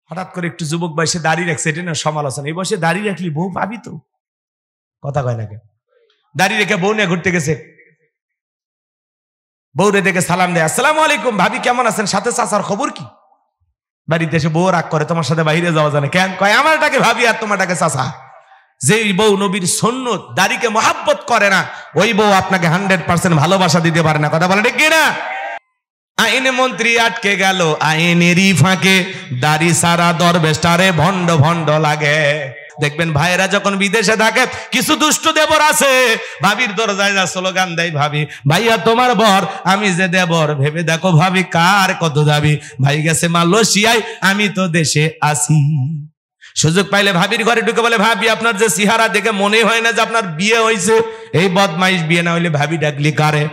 হঠাৎ করে একটু যুবক বয়সে দাড়ি রাখছে, এটা না সমালোচনা। এই বয়সে দাড়ি রাখলি বউ পাবি তো, কথা কয় না কেন? দাড়ি রেখে বউ নিয়ে ঘুরতে গেছে, বউরে দেখে সালাম দেয়, আসসালামু আলাইকুম ভাবি কেমন আছেন, সাথে চাচার খবর কি? বাড়িতে এসে বউ রাগ করে, তোমার সাথে বাইরে যাওয়া জানে কেন? কয় আমারটাকে ভাবি আর তোমারটাকে চাচা। যেই বউ নবীর সুন্নত দাড়িকে মহাব্বত করে না, ওই বউ আপনাকে 100% ভালোবাসা দিতে পারে না, কথা বলে ঠিক কিনা? আইনে মন্ত্রী আটকে গেল আইনেরই ফাঁকে, দাড়ি সারা দরবেশটারে ভণ্ড ভণ্ড লাগে। দেখবেন ভাইয়েরা যখন বিদেশে থাকে, কিছু দুষ্ট দেবর আছে, ভাবির দরজায় যা স্লোগান দেয়, ভাবি ভাইয়া তোমার বর, আমি যে দেবর, ভেবে দেখো ভাবি কার কত দাবি। ভাই গেছে মালয়েশিয়ায়, আমি তো দেশে আসি। সুযোগ পাইলে ভাবির ঘরে ঢুকে বলে, ভাবি আপনার যে চেহারা দেখে মনে হয় না যে আপনার বিয়ে হয়েছে। এই বদমাইশ বিয়ে না হইলে ভাবি ডাকলি কারে?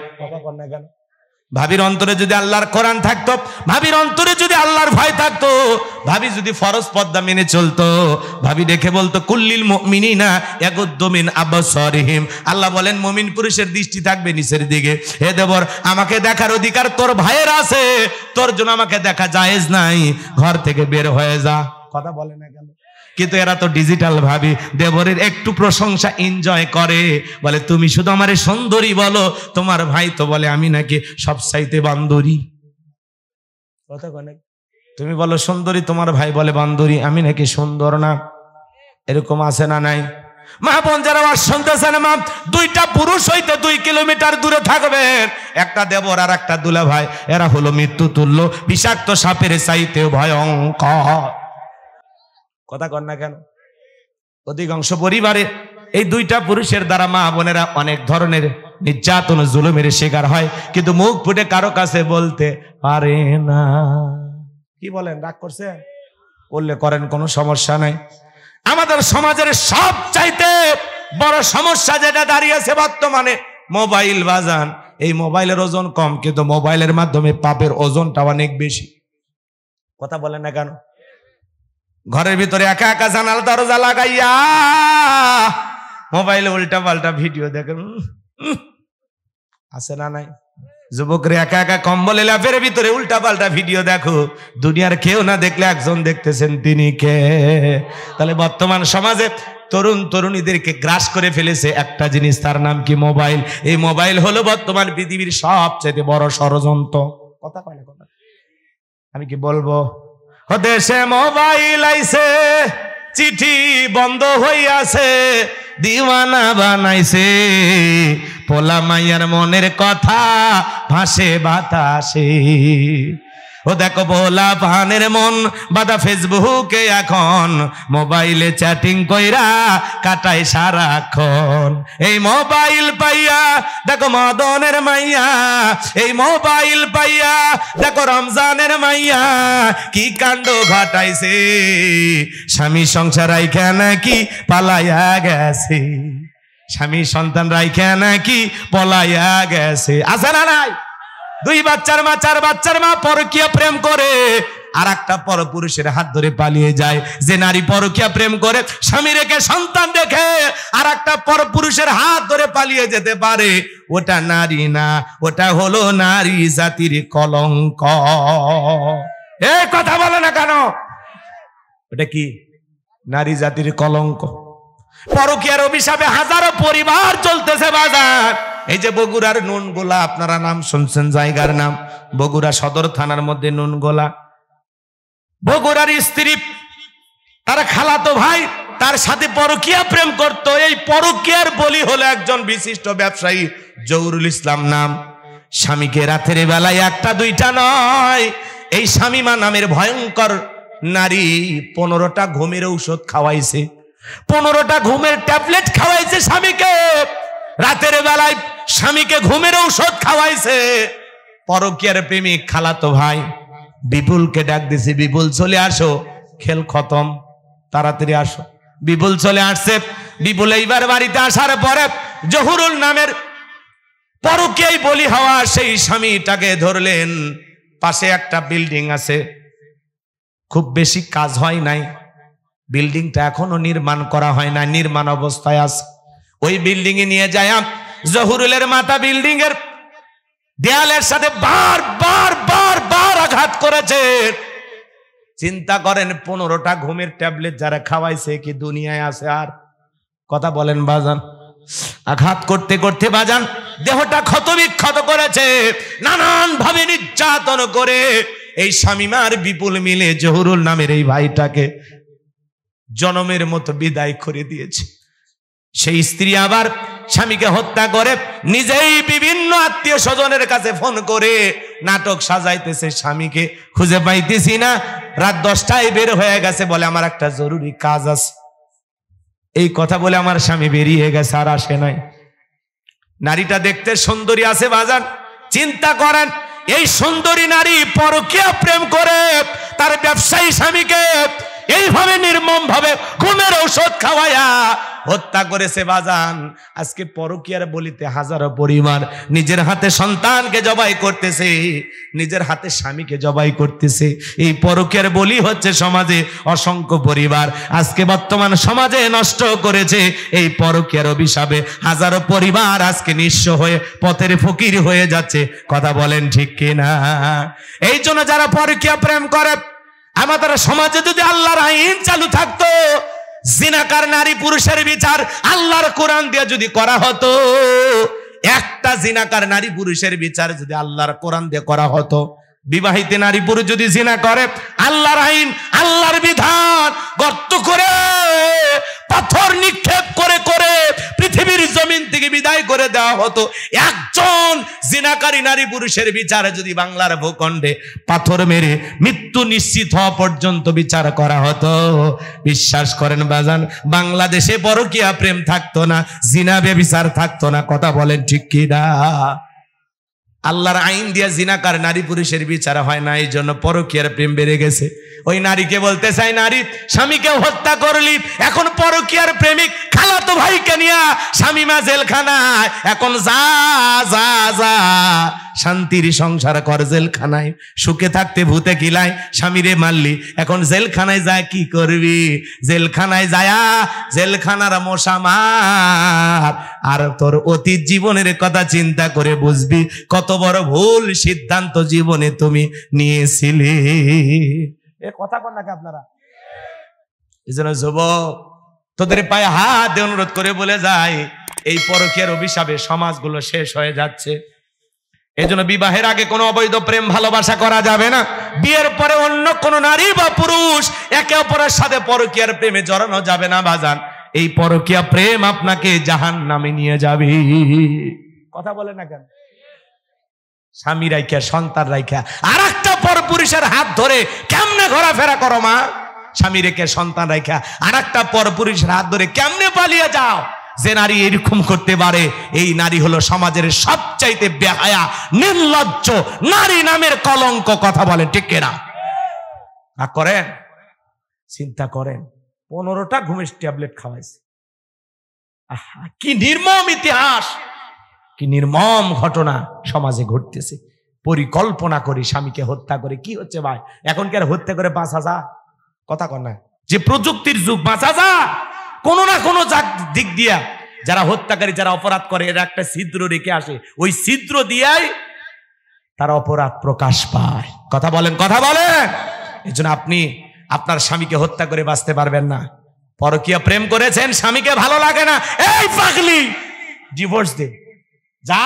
ভাবির অন্তরে যদি আল্লাহর কোরআন থাকতো, ভাবির অন্তরে যদি আল্লাহর ভয় থাকতো, ভাবি যদি ফরজ পর্দা মেনে চলতো, ভাবি দেখে বলতো কুল্লিল মুমিনিনা ইয়াগুদ্দু মিন আবসারিহিম। আল্লাহ বলেন মুমিন পুরুষের দৃষ্টি থাকবে নিচের দিকে। হে দেবর, আমাকে দেখার অধিকার তোর ভাইয়ের আছে, তোর জন্য আমাকে দেখা জায়েজ নাই, ঘর থেকে বের হয়ে যা। কথা বলে না কেন? কিন্তু এরা তো ডিজিটাল ভাবি, দেবরের একটু প্রশংসা এনজয় করে, বলে তুমি শুধু আমারে সুন্দরী বলো, তোমার ভাই তো বলে আমি নাকি সব চাইতে বান্দরী। কথা কনে? তুমি বলো সুন্দরী, তোমার ভাই বলে বান্দরী, আমি নাকি সুন্দর না। এরকম আছে না নাই? মা বোন যারা আওয়াজ শুনতেছেন, মা, দুইটা পুরুষ হইতে 2 কিলোমিটার দূরে থাকবেন, একটা দেবর আর একটা দুলা ভাই, এরা হলো মৃত্যু তুল্য, বিষাক্ত সাপের চাইতে ভয়ঙ্কর। কথা কন না কেন? অধিকাংশ পরিবারে এই দুইটা পুরুষের দ্বারা মা বোনেরা অনেক ধরনের নির্যাতন জুলুমের শিকার হয়, কিন্তু মুখ ফুটে কারো কাছে বলতে পারে না। কি বলেন, রাগ করছে? করলে করেন, কোনো সমস্যা নাই। আমাদের সমাজের সব চাইতে বড় সমস্যা যেটা দাঁড়িয়েছে বর্তমানে, মোবাইল বাজান। এই মোবাইলের ওজন কম, কিন্তু মোবাইলের মাধ্যমে পাপের ওজনটা অনেক বেশি। কথা বলেন না কেন? ঘরের ভিতরে একা একা জানালা দরজা লাগাইয়া মোবাইলে উল্টা পাল্টা ভিডিও দেখেন, আছে না নাই? যুবকরা একা একা কম্বলে ল্যাপের ভিতরে উল্টা পাল্টা ভিডিও দেখো, দুনিয়ার কেউ না দেখলে একজন দেখতেছেন, তিনি কে? তাহলে বর্তমান সমাজে তরুণ তরুণীদেরকে গ্রাস করে ফেলেছে একটা জিনিস, তার নাম কি? মোবাইল। এই মোবাইল হলো বর্তমান পৃথিবীর সবচেয়ে বড় ষড়যন্ত্র। কথা কয় না কথা? আমি কি বলবো? দেশে মোবাইল আইছে, চিঠি বন্ধ হইয়াছে, দিওয়ানা বানাইছে, পোলা মাইয়ার মনের কথা ভাসে বাতাসে। ও দেখো ভোলা পানের মন বাদা ফেসবুকে এখন, মোবাইলে চ্যাটিং কইরা কাটায় সারাক্ষণ। এই মোবাইল পাইয়া দেখো মদনের মাইয়া, এই মোবাইল পাইয়া দেখো রমজানের মাইয়া, কি কাণ্ড ঘটাইছে, স্বামী সংসার রাইখা নাকি পালাইয়া গেছে, স্বামী সন্তান রাইখা নাকি পলাইয়া গেছে। আছে না নাই? 2 বাচ্চার মা, 4 বাচ্চার মা পরকীয়া প্রেম করে আর একটা পরপুরুষের হাত ধরে পালিয়ে যায়। যে নারী পরকীয়া প্রেম করে স্বামী রেখে সন্তান দেখে আর একটা পরপুরুষের হাত ধরে পালিয়ে যেতে পারে, ওটা নারী না, ওটা হলো নারী জাতির কলঙ্ক। এই কথা বলে না কেন? ওটা কি? নারী জাতির কলঙ্ক। পরকীয়ার অভিশাপে হাজারো পরিবার চলতেছে বাজার। এই যে বগুড়ার নুনগোলা, আপনারা নাম শুনছেন জায়গার নাম, বগুড়া সদর থানার মধ্যে নুনগোলা। বগুড়ার স্ত্রী, তার খালাতো ভাই তার সাথে পরকীয়া প্রেম করত। এই পরকীয়ার বলি হলো একজন বিশিষ্ট ব্যবসায়ী জহুরুল ইসলাম নাম। স্বামীকে রাতের বেলায় 1টা 2টা নয়, এই শামিমা নামের ভয়ঙ্কর নারী 15টা ঘুমের ঔষধ খাওয়াইছে, 15টা ঘুমের ট্যাবলেট খাওয়াইছে স্বামীকে। রাতের বেলায় স্বামীকে ঘুমের ঔষধ খাওয়াইছে। পরকীয়ার প্রেমিক খালাতো ভাই বিপুলকে ডাক দিছে, বিপুল চলে আসো, খেল খতম, তাড়াতাড়ি আসো। বিপুল চলে আসছে। বিপুল এইবার বাড়িতে আসার পরে জহুরুল নামের পরকীয়ায় বলি হওয়া সেই স্বামীটাকে ধরলেন। পাশে একটা বিল্ডিং আছে, খুব বেশি কাজ হয় নাই, বিল্ডিংটা এখনো নির্মাণ করা হয় না, নির্মাণ অবস্থায় আছে। ওই বিল্ডিং এ নিয়ে যায় জহুরুলের মাথা বিল্ডিং এর দেয়ালের সাথে বার বার বার বার আঘাত করেছে। চিন্তা করেন 15টা ঘুমের ট্যাবলেট যারা খাওয়াইছে কি দুনিয়ায় আছে আর? কথা বলেন বাজান। আঘাত করতে করতে বাজান দেহটা ক্ষত বিক্ষত করেছে, নানান ভাবে নির্যাতন করে এই শামিমার বিপুল মিলে জহুরুল নামের এই ভাইটাকে জনমের মতো বিদায় করে দিয়েছে। সেই স্ত্রী আবার স্বামীকে হত্যা করে নিজেই বিভিন্ন আত্মীয় স্বজনের কাছে ফোন করে নাটক সাজাইতেছে, স্বামীকে খুঁজে পাইতেছি না। রাত 10টায় বের হয়ে গেছে, বলে আমার একটা জরুরি কাজ আছে। এই কথা বলে আমার স্বামী বেরিয়ে গেছে, আর আসে নাই। নারীটা দেখতে সুন্দরী আছে বাজান, চিন্তা করেন এই সুন্দরী নারী পরকীয়া প্রেম করে তার ব্যবসায়ী স্বামীকে এইভাবে নির্মম ভাবে ঘুমের ঔষধ খাওয়ায়া হত্যা করেছে বাজান। আজকে পরকীয়ার বলিতে হাজারো পরিবার নিজের হাতে সন্তানকে জবাই করতেছে, নিজের হাতে স্বামীকে জবাই করতেছে। এই পরকীয়ার বলি হচ্ছে সমাজে অসংখ্য পরিবার আজকে বর্তমান সমাজে নষ্ট করেছে। এই পরকীয়ার অভিশাপে হাজারো পরিবার আজকে নিঃস্ব হয়ে পথের ফকির হয়ে যাচ্ছে। কথা বলেন ঠিক কিনা? এই জন্য যারা পরকীয়া প্রেম করে, আমাদের সমাজে যদি আল্লাহর আইন চালু থাকতো, জিনাকার নারী পুরুষের বিচার আল্লাহর কোরআন দিয়ে যদি করা হতো, একটা জিনাকার নারী পুরুষের বিচার যদি আল্লাহর কোরআন দিয়ে করা হতো, বিবাহিত নারী পুরুষ যদি জিনা করে, আল্লাহর আইন আল্লাহর বিধান গর্ত করে পাথর নিক্ষেপ করে করে পৃথিবীর জমিন থেকে বিদায় করে দেওয়া হতো। একজন জিনাকারী নারী পুরুষের বিচারে যদি বাংলার ভূখণ্ডে পাথর মেরে মৃত্যু নিশ্চিত হওয়া পর্যন্ত বিচার করা হতো, বিশ্বাস করেন বাজান বাংলাদেশে পরকীয়া প্রেম থাকতো না, জিনা ব্যভিচার থাকতো না। কথা বলেন ঠিক কি না? আল্লাহর আইন দিয়া জিনাকার নারী পুরুষের বিচার হয় না, এই জন্য পরকীয়ার প্রেম বেড়ে গেছে। ওই নারীকে বলতে চাই, নারী স্বামীকে হত্যা করলি, এখন পরকীয়ার প্রেমিক খালাতো ভাইকে নিয়ে শামিমা জেলখানায়, এখন যা যা যা শান্তির সংসার কর জেলখানায়, সুখে থাকতে ভূতে কিলায় স্বামীরে মারলি, এখন জেলখানায় যায় কি করবি? জেলখানায় যায়া জেলখানার মশা মার, আর তোর অতীত জীবনের কথা চিন্তা করে বুঝবি কত বড় ভুল সিদ্ধান্ত জীবনে তুমি নিয়েছিলে। এ কথা বল নাকি আপনারা? এই জন্য যুবক তোদের পায়ে হাত দিয়ে অনুরোধ করে বলে যায়, এই পরকীয়ার অভিশাপে সমাজগুলো শেষ হয়ে যাচ্ছে। এই জন্য বিবাহের আগে কোনো অবৈধ প্রেম ভালোবাসা করা যাবে না। বিয়ের পরে অন্য কোনো নারী বা পুরুষ একে অপরের সাথে পরকীয়ার প্রেমে জড়ানো যাবে না বাজান। এই পরকীয়া প্রেম আপনাকে জাহান্নামে নিয়ে যাবে। কথা বলে না কেন? স্বামী রাইখা সন্তান রাইখা আর একটা পর পুরুষের হাত ধরে কেমনে ঘোরাফেরা করো মা? স্বামী রেখে সন্তান রাইখা আর একটা পর পুরুষের হাত ধরে কেমনে পালিয়ে যাও? যে নারী এরকম করতে পারে, এই নারী হলো সমাজের সবচাইতে বেহায়া নির্লজ্জ নারী নামের কলঙ্ক। কথা বলেন ঠিক কিনা? না করেন? চিন্তা করেন 15টা ঘুমের ট্যাবলেট খাওয়াইছে। কি নির্মম ইতিহাস, কি নির্মম ঘটনা সমাজে ঘটতেছে। পরিকল্পনা করে স্বামীকে হত্যা করে কি হচ্ছে ভাই? এখন কি আর হত্যা করে বাঁচা যা? কথা কর না, যে প্রযুক্তির যুগ, বাঁচা যা কোনো না কোনো দিক দিয়া। যারা হত্যাকারী, যারা অপরাধ করে, এরা একটা ছিদ্র রেখে আসে, ওই ছিদ্র দিয়াই তার অপরাধ প্রকাশ পায়। কথা বলেন, কথা বলেন। এই জন্য আপনি আপনার স্বামীকে হত্যা করে বাঁচতে পারবেন না। পরকীয়া প্রেম করেছেন, স্বামীকে ভালো লাগে না, এই পাগলি ডিভোর্স দে, যা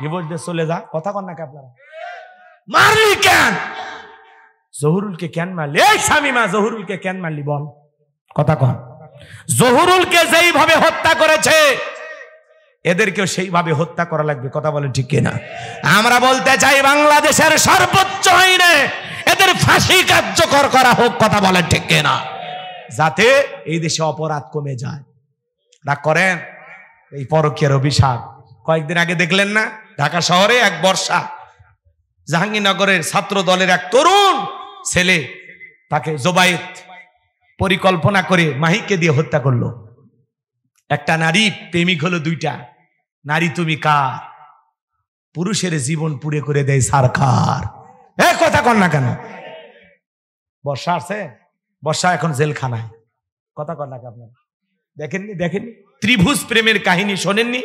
ডিভোর্স দে, চলে যা। কথা কন নাকি আপনারা? মারলি কেন? জহুরুলকে কেন মারলি? এই শামিমা জহুরুলকে কেন মারলি বল? কথা কন। জহুরুলকে যেইভাবে হত্যা করেছে এদেরকেও সেইভাবে হত্যা করা লাগবে। কথা বলেন ঠিক কিনা? আমরা বলতে চাই বাংলাদেশের সর্বোচ্চ আইনে এদের ফাঁসি কার্যকর করা হোক। কথা বলেন ঠিক কিনা? যাতে এই দেশে অপরাধ কমে যায়। রাগ করেন? এই পরকীয়ার অভিশাপ কয়েকদিন আগে দেখলেন না? ঢাকা শহরে এক বর্ষা জাহাঙ্গীরনগরের ছাত্র দলের এক তরুণ ছেলে, তাকে জবায়েত পরিকল্পনা করে মাহিকে দিয়ে হত্যা করলো। একটা নারী প্রেমিক হলো দুইটা। নারী তুমি কার? পুরুষের জীবন পুড়ে করে দেয় সরকার। এ কথা কন না কেন? বর্ষা আছে, বর্ষা এখন জেলখানায়। কথা কন না কেন? আপনারা দেখেননি? দেখেননি ত্রিভুজ প্রেমের কাহিনী শোনেননি?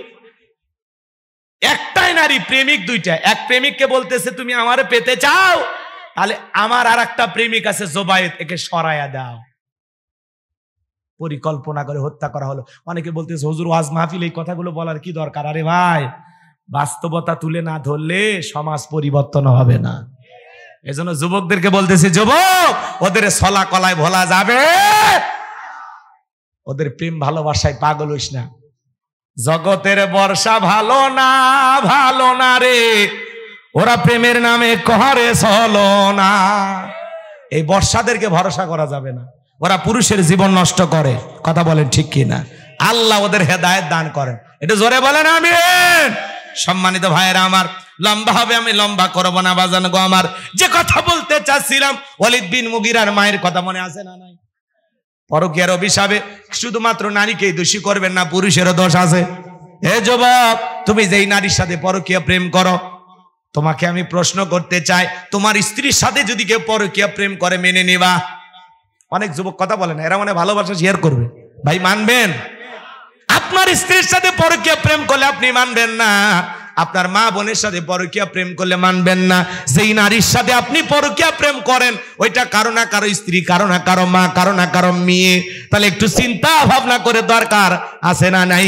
একটাই নারী, প্রেমিক দুইটা। এক প্রেমিককে বলতেছে তুমি আমারে পেতে চাও, তাহলে আমার আর একটা প্রেমিক আছে জোবায়েত, একে সরাইয়া দাও। পরিকল্পনা করে হত্যা করা হলো। অনেকে বলতেছে হুজুর ওয়াজ মাহফিল এই কথাগুলো বলার কি দরকার? আরে ভাই, বাস্তবতা তুলে না ধরলে সমাজ পরিবর্তন হবে না। এজন্য যুবকদেরকে বলতেছি, যুবক, ওদের ছলা কলায় ভোলা যাবে, ওদের প্রেম ভালোবাসায় পাগল হইস না। জগতের বর্ষা ভালো না, ভালো না রে, ওরা প্রেমের নামে করে চলো না। এই বর্ষাদেরকে ভরসা করা যাবে না, ওরা পুরুষের জীবন নষ্ট করে। কথা বলেন ঠিক কি না? আল্লাহ ওদের হেদায়েত দান করেন। এটা জোরে বলেন আমিন। সম্মানিত ভাইয়েরা আমার, লম্বা হবে, আমি লম্বা করব না বাজান গো আমার। যে কথা বলতে চাচ্ছিলাম, ওয়ালিদ বিন মুগিরার মায়ের কথা মনে আছে না নাই? পরকীয়ার অভিশাপে শুধুমাত্র নারীকেই দোষী করবেন না, পুরুষেরও দোষ আছে। হে যুবক, তুমি যেই নারীর সাথে পরকীয়া প্রেম করো, তোমাকে আমি প্রশ্ন করতে চাই, তোমার স্ত্রীর সাথে যদি কেউ পরকীয়া প্রেম করে মেনে নিবা? অনেক যুবক কথা বলে না, এরা মানে ভালোবাসা শেয়ার করবে। ভাই মানবেন? আপনার স্ত্রীর সাথে পরকীয়া প্রেম করলে আপনি মানবেন না, আপনার মা বোনের সাথে পরকীয়া প্রেম করলে মানবেন না। যেই নারীর সাথে আপনি পরকীয়া প্রেম করেন, ওইটা কারো না কারো স্ত্রী, কারো না কারো মা, কারো না কারো মেয়ে। তাহলে একটু চিন্তা ভাবনা করে দরকার আছে না নাই?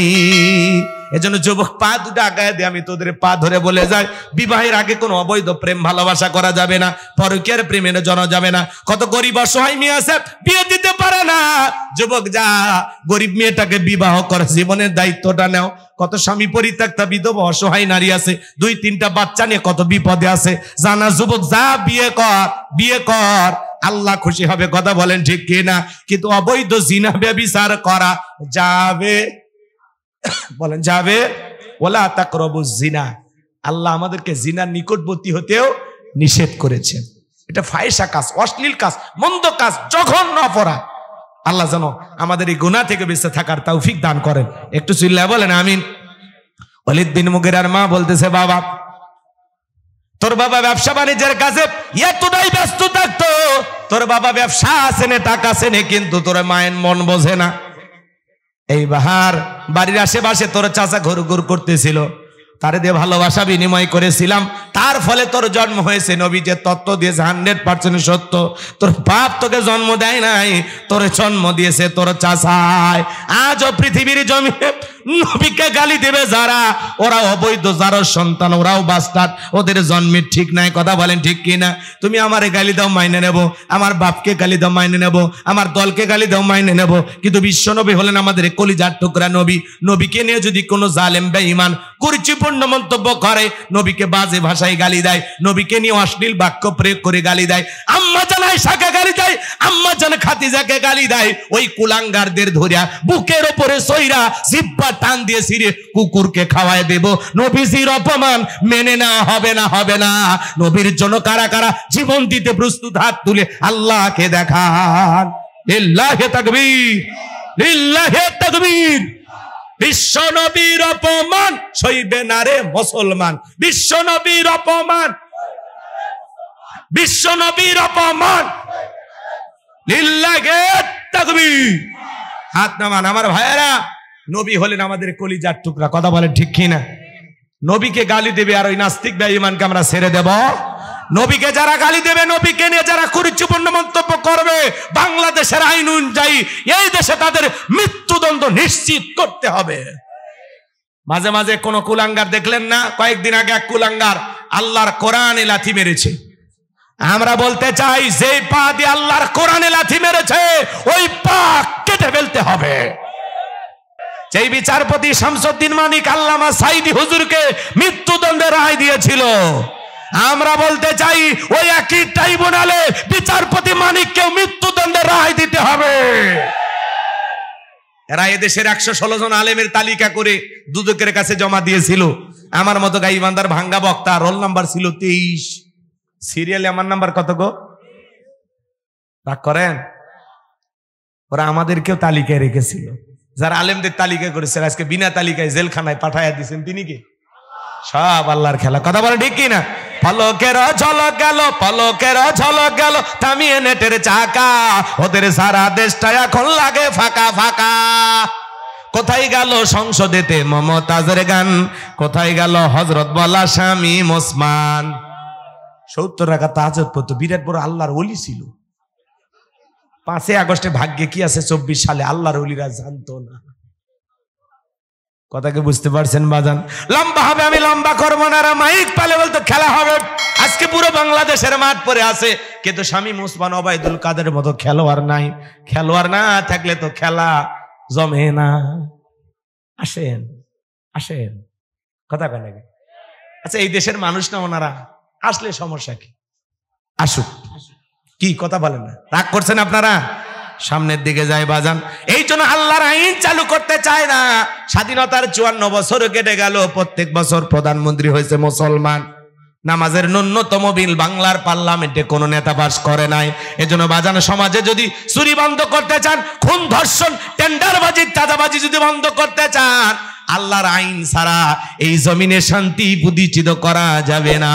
এজন্য যুবক, পা দুটো আগায় দিয়ে আমি তোদের পা ধরে বলে যাই, বিবাহের আগে কোনো অবৈধ প্রেম ভালোবাসা করা যাবে না, পরকীয়ার প্রেমে জড়ানো যাবে না। কত গরিব অসহায় মেয়ে আছে, বিয়ে দিতে পারে না। যুবক, যা গরিব মেয়েটাকে বিবাহ করে, জীবনের দায়িত্বটা নাও। কত স্বামী পরিত্যক্তা বিধবা অসহায় নারী আছে, 2-3টা বাচ্চা নিয়ে কত বিপদে আছে। জানা যুবক, যা বিয়ে কর, বিয়ে কর, আল্লাহ খুশি হবে। কথা বলেন ঠিক কিনা? কিন্তু অবৈধ জিনা ব্যভিচার করা যাবে? বলেন যাবে? ওয়ালা তাকরাবুজ জিনা। আল্লাহ আমাদেরকে জিনার নিকটবর্তী হতেও নিষেধ করেছেন। এটা ফাহিশা কাজ, অশ্লীল কাজ, মন্দ কাজ, জঘন্য অপরাধ। আল্লাহ যেন আমাদের এই গুনাহ থেকে বেঁচে থাকার তৌফিক দান করেন। একটু চিল্লায় বলেন আমিন। ওয়ালিদ বিন মুগিরার মা বলতেছে, বাবা, তোর বাবা ব্যবসা বাণিজ্যের কাছে এতটাই ব্যস্ত থাকতো, তোর বাবা ব্যবসা আছে না, টাকা আছে না, কিন্তু তোর মায়ের মন বোঝে না। এই বাহার বাড়ির আশেপাশে তোর চাচা ঘুরঘুর করতেছিল, তারে দিয়ে ভালোবাসা বিনিময় করেছিলাম, তার ফলে তোর জন্ম হয়েছে। নবী যে তত্ত্ব দিয়েছে 100% সত্য। তোর বাপ তোকে জন্ম দেয় নাই, তোর জন্ম দিয়েছে তোর চাচায়। আজও পৃথিবীর জমিনে নবীকে গালি দেবে যারা, ওরা অবৈধ, যারা সন্তান, ওরাও বাস্টার্ড, ওদের জন্মের ঠিক নাই। কথা বলেন ঠিক কিনা? তুমি আমারে গালি দাও, মাইনে নেব, আমার বাপকে গালি দাও, মাইনে নেব, আমার দলকে গালি দাও, মাইনে নেব, কিন্তু বিশ্ব নবী হলেন আমাদের কলিজার টুকরা নবী। নবীকে নিয়ে যদি কোনো জালেম বেঈমান কুরুচিপূর্ণ মন্তব্য করে, নবীকে বাজে ভাষায় গালি দেয়, নবীকে নিয়ে অশ্লীল বাক্য প্রয়োগ করে গালি দেয়, আম্মা জান আয়েশাকে গালি দেয়, আম্মা জান খাদিজাকে গালি দেয়, ওই কুলাঙ্গারদের ধরিয়া বুকের ওপরে সইরা জিহ্বা টান দিয়ে ছিঁড়ে কুকুরকে খাওয়ায় দেব। নবীজির অপমান মেনে না, হবে না, হবে না। নবীর জন্য কারা কারা জীবন দিতে প্রস্তুত? হাত তুলে আল্লাহকে দেখান। লিল্লাহি তাকবীর, লিল্লাহি তাকবীর। বিশ্ব নবীর অপমান সইবে না রে মুসলমান, বিশ্ব নবীর অপমান, বিশ্ব নবীর অপমান। লিল্লাহি তাকবীর। হাত নামান আমার ভাইয়েরা। নবী হলেন আমাদের কলিজার টুকরা। কথা বলেন ঠিক কিনা? নবীকে গালি দেবে আর ওই নাস্তিক বেঈমানকে আমরা ছেড়ে দেব? নবীকে যারা গালি দেবে, নবীকে নিয়ে যারা কুরুচিপূর্ণ মন্তব্য করবে, বাংলাদেশের আইন অনুযায়ী এই দেশে তাদের মৃত্যুদণ্ড নিশ্চিত করতে হবে। মাঝে মাঝে কোন কুলাঙ্গার দেখলেন না? কয়েকদিন আগে এক কুলাঙ্গার আল্লাহর কোরআনে লাথি মেরেছে। আমরা বলতে চাই, যে পা দিয়ে আল্লাহর কোরআনে লাথি মেরেছে, ওই পা কেটে ফেলতে হবে। যেই বিচারপতি শামসুদ্দিন মানিক আল্লামা সাইদি হুজুরকে মৃত্যুদণ্ডের রায় দিয়েছিল, আমরা বলতে চাই, ওই একই ট্রাইব্যুনালে বিচারপতি মানিককেও মৃত্যুদণ্ডের রায় দিতে হবে। এরা এদেশের 116 জন আলেমের তালিকা করে দুদকের কাছে জমা দিয়েছিল। আমার মতো গাইবান্ধার ভাঙ্গা বক্তা, রোল নাম্বার ছিল 23, সিরিয়ালে আমার নাম্বার কত গো? রাগ করেন? ওরা আমাদেরকেও তালিকায় রেখেছিল। যারা আলেমদের তালিকা করেছেন, আজকে বিনা তালিকায় জেলখানায় পাঠাইয়া দিয়েছেন, তিনি কি? সব আল্লাহর খেলা। কথা বলে ঠিক কিনা? পলকের ঝলক গেল, পলকের ঝলক গেল, থামিয়ে নেটের চাকা, ওদের সারা দেশটা এখন লাগে ফাঁকা ফাঁকা। কোথায় গেল সংসদেতে মমতাজের গান, কোথায় গেল হযরত বলা শামীম ওসমান? 70 রাকাত তাহাজ্জুদ পড়তো, বিরাট বড় আল্লাহর ওলি ছিল। 5 আগস্টে ভাগ্যে কি আছে 24 সালে আল্লাহর ওলিরা জানতো না। কথাকে বুঝতে পারছেন বাজান? লম্বা হবে, আমি লম্বা করবো না। মাইক পালে বলতো খেলা হবে। আজকে পুরো বাংলাদেশের মাঠ পরে আছে, কিন্তু শামীম ওসমান ওবায়দুল কাদের মতো খেলোয়াড় নাই। খেলোয়াড় না থাকলে তো খেলা জমে না। আসেন আসেন, কথা কেন? আচ্ছা, এই দেশের মানুষ না ওনারা, আসলে সমস্যা কি? আসুক, কি কথা বলেন না? রাগ করছেন আপনারা? সামনের দিকে যায় বাজান। এই জন্য আল্লাহর আইন চালু করতে চায় না। স্বাধীনতার 54 বছর কেটে গেল, প্রত্যেক বছর প্রধানমন্ত্রী হয়েছে মুসলমান। নামাজের ন্যূনতম বিল বাংলার পার্লামেন্টে কোন নেতা পাস করে নাই। এজন্য বাজান, সমাজে যদি চুরি বন্ধ করতে চান, খুন ধর্ষণ টেন্ডারবাজি চাঁদাবাজি যদি বন্ধ করতে চান, আল্লাহর আইন ছাড়া এই জমিনে শান্তি প্রতিষ্ঠিত করা যাবে না।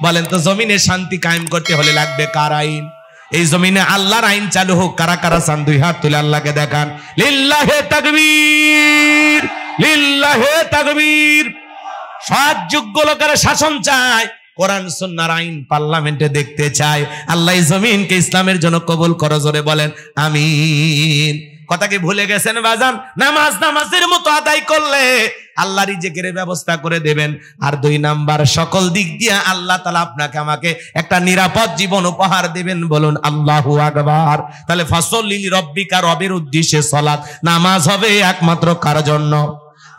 বলেন তো, জমিনে শান্তি কায়েম করতে হলে লাগবে কার আইন? এই জমিনে আল্লাহর আইন চালু হোক। কারা কারা চান? 2 হাত তুলে আল্লাহকে দেখান। লিল্লাহে তাকবীর, লিল্লাহে তাকবীর। সৎ যোগ্য লোকের শাসন চায়, কোরআন সুন্নাহর আইন পার্লামেন্টে দেখতে চায়। আল্লাহ এই জমিনকে ইসলামের জন্য কবুল করো, জোরে বলেন আমিন। কথা কি ভুলে গেছেন বাজান? নামাজ নামাজের মতো আদায় করলে আল্লাহ রিজিকের ব্যবস্থা করে দেবেন। আর 2 নাম্বার, সকল দিক দিয়ে আল্লাহ তাআলা আপনাকে আমাকে একটা নিরাপদ জীবন উপহার দেবেন। বলুন আল্লাহু আকবার। তাহলে ফাসল্লি লিরাব্বিকা, রবের উদ্দেশ্যে সালাত, নামাজ হবে একমাত্র কার জন্য?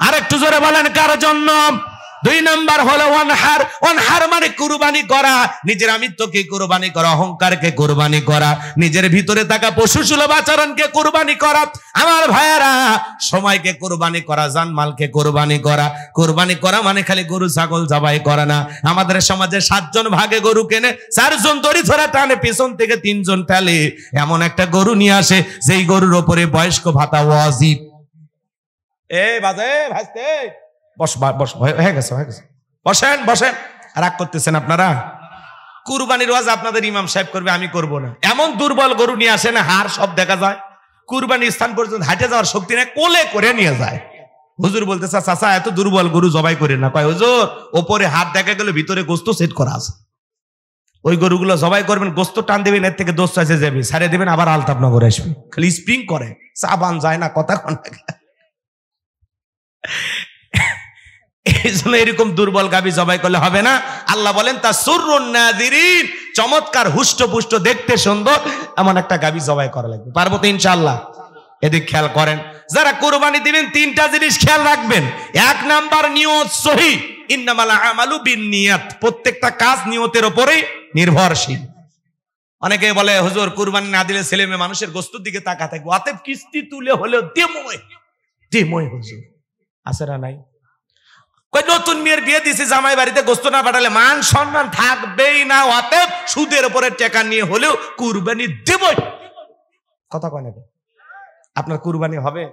আর একটু জোরে বলেন, কার জন্য? 2 নাম্বার হলো ওয়ানহার। ওয়ানহার মানে কুরবানি করা, নিজের আমিত্বকে কুরবানি করা, অহংকারকে কুরবানি করা, নিজের ভিতরে থাকা পশুসুলভ আচরণকে কুরবানি করা। আমার ভাইয়েরা, সময়কে কুরবানি করা, জানমালকে কুরবানি করা। কুরবানি করা মানে খালি গরু ছাগল জবাই করা না। আমাদের সমাজে 7 জন ভাগে গরু কেনে, 4 জন দড়ি ধরে টানে, পেছন থেকে 3 জন ঠেলে, এমন একটা গরু নিয়ে আসে যেই গরুর ওপরে বয়স্ক ভাতা ওয়াজিব। বাজে ভাইস্তে, বস বস, হয়ে গেছে হয়ে গেছে, বসেন বসেন। রাগ করতেছেন আপনারা? কুরবানির ওয়াজ আপনাদের ইমাম সাহেব করবে, আমি করব না। এমন দুর্বল গরু নিয়ে আসে না, হাড় সব দেখা যায়। কুরবানির স্থান পর্যন্ত হাঁটে যাওয়ার শক্তি নেই, কোলে করে নিয়ে যায়। হুজুর বলতেছে, চাচা এত দুর্বল গরু জবাই করে না। কয় হুজুর, ওপরে হাত দেখা গেল, ভিতরে গোস্ত সেট করা আছে। ওই গরুগুলো জবাই করবেন, গোস্ত টান দেবেন, এর থেকে দোষ চাইছে যাবে, সারে দেবেন, আবার আলতাফনগর আসবে। খালি স্প্রিং করে, সাবান যায় না, কথা কন। এই জন্য এরকম দুর্বল গাভী জবাই করলে হবে না। আল্লাহ বলেন তাসুরুন নাযিরিন, চমৎকার হুষ্টপুষ্ট দেখতে সুন্দর এমন একটা গাভী জবাই করা লাগবে। পারবো তো ইনশাআল্লাহ? এদিক খেয়াল করেন, যারা কুরবানি দিবেন 3টা জিনিস খেয়াল রাখবেন। 1 নাম্বার, নিয়ত সহিহ। ইন্নামাল আমালু বিন্নিয়াত, প্রত্যেকটা কাজ নিয়তের উপরেই নির্ভরশীল। অনেকে বলে হুজুর কুরবানি না দিলে ছেলে মেয়ে মানুষের গোস্তের দিকে তাকা থাকবে, অতএব কিস্তি তুলে হলেও দেময় দেময়। হুজুর আছে না নাই? নতুন মেয়ের বিয়ে দিছে, জামাই বাড়িতে গোস্ত না পাঠালে মান সম্মান থাকবেই না, অতএব সুদের উপরে টাকা নিয়ে হলেও কুরবানি দেবই। কথা কয় না? আপনার কুরবানি হবে,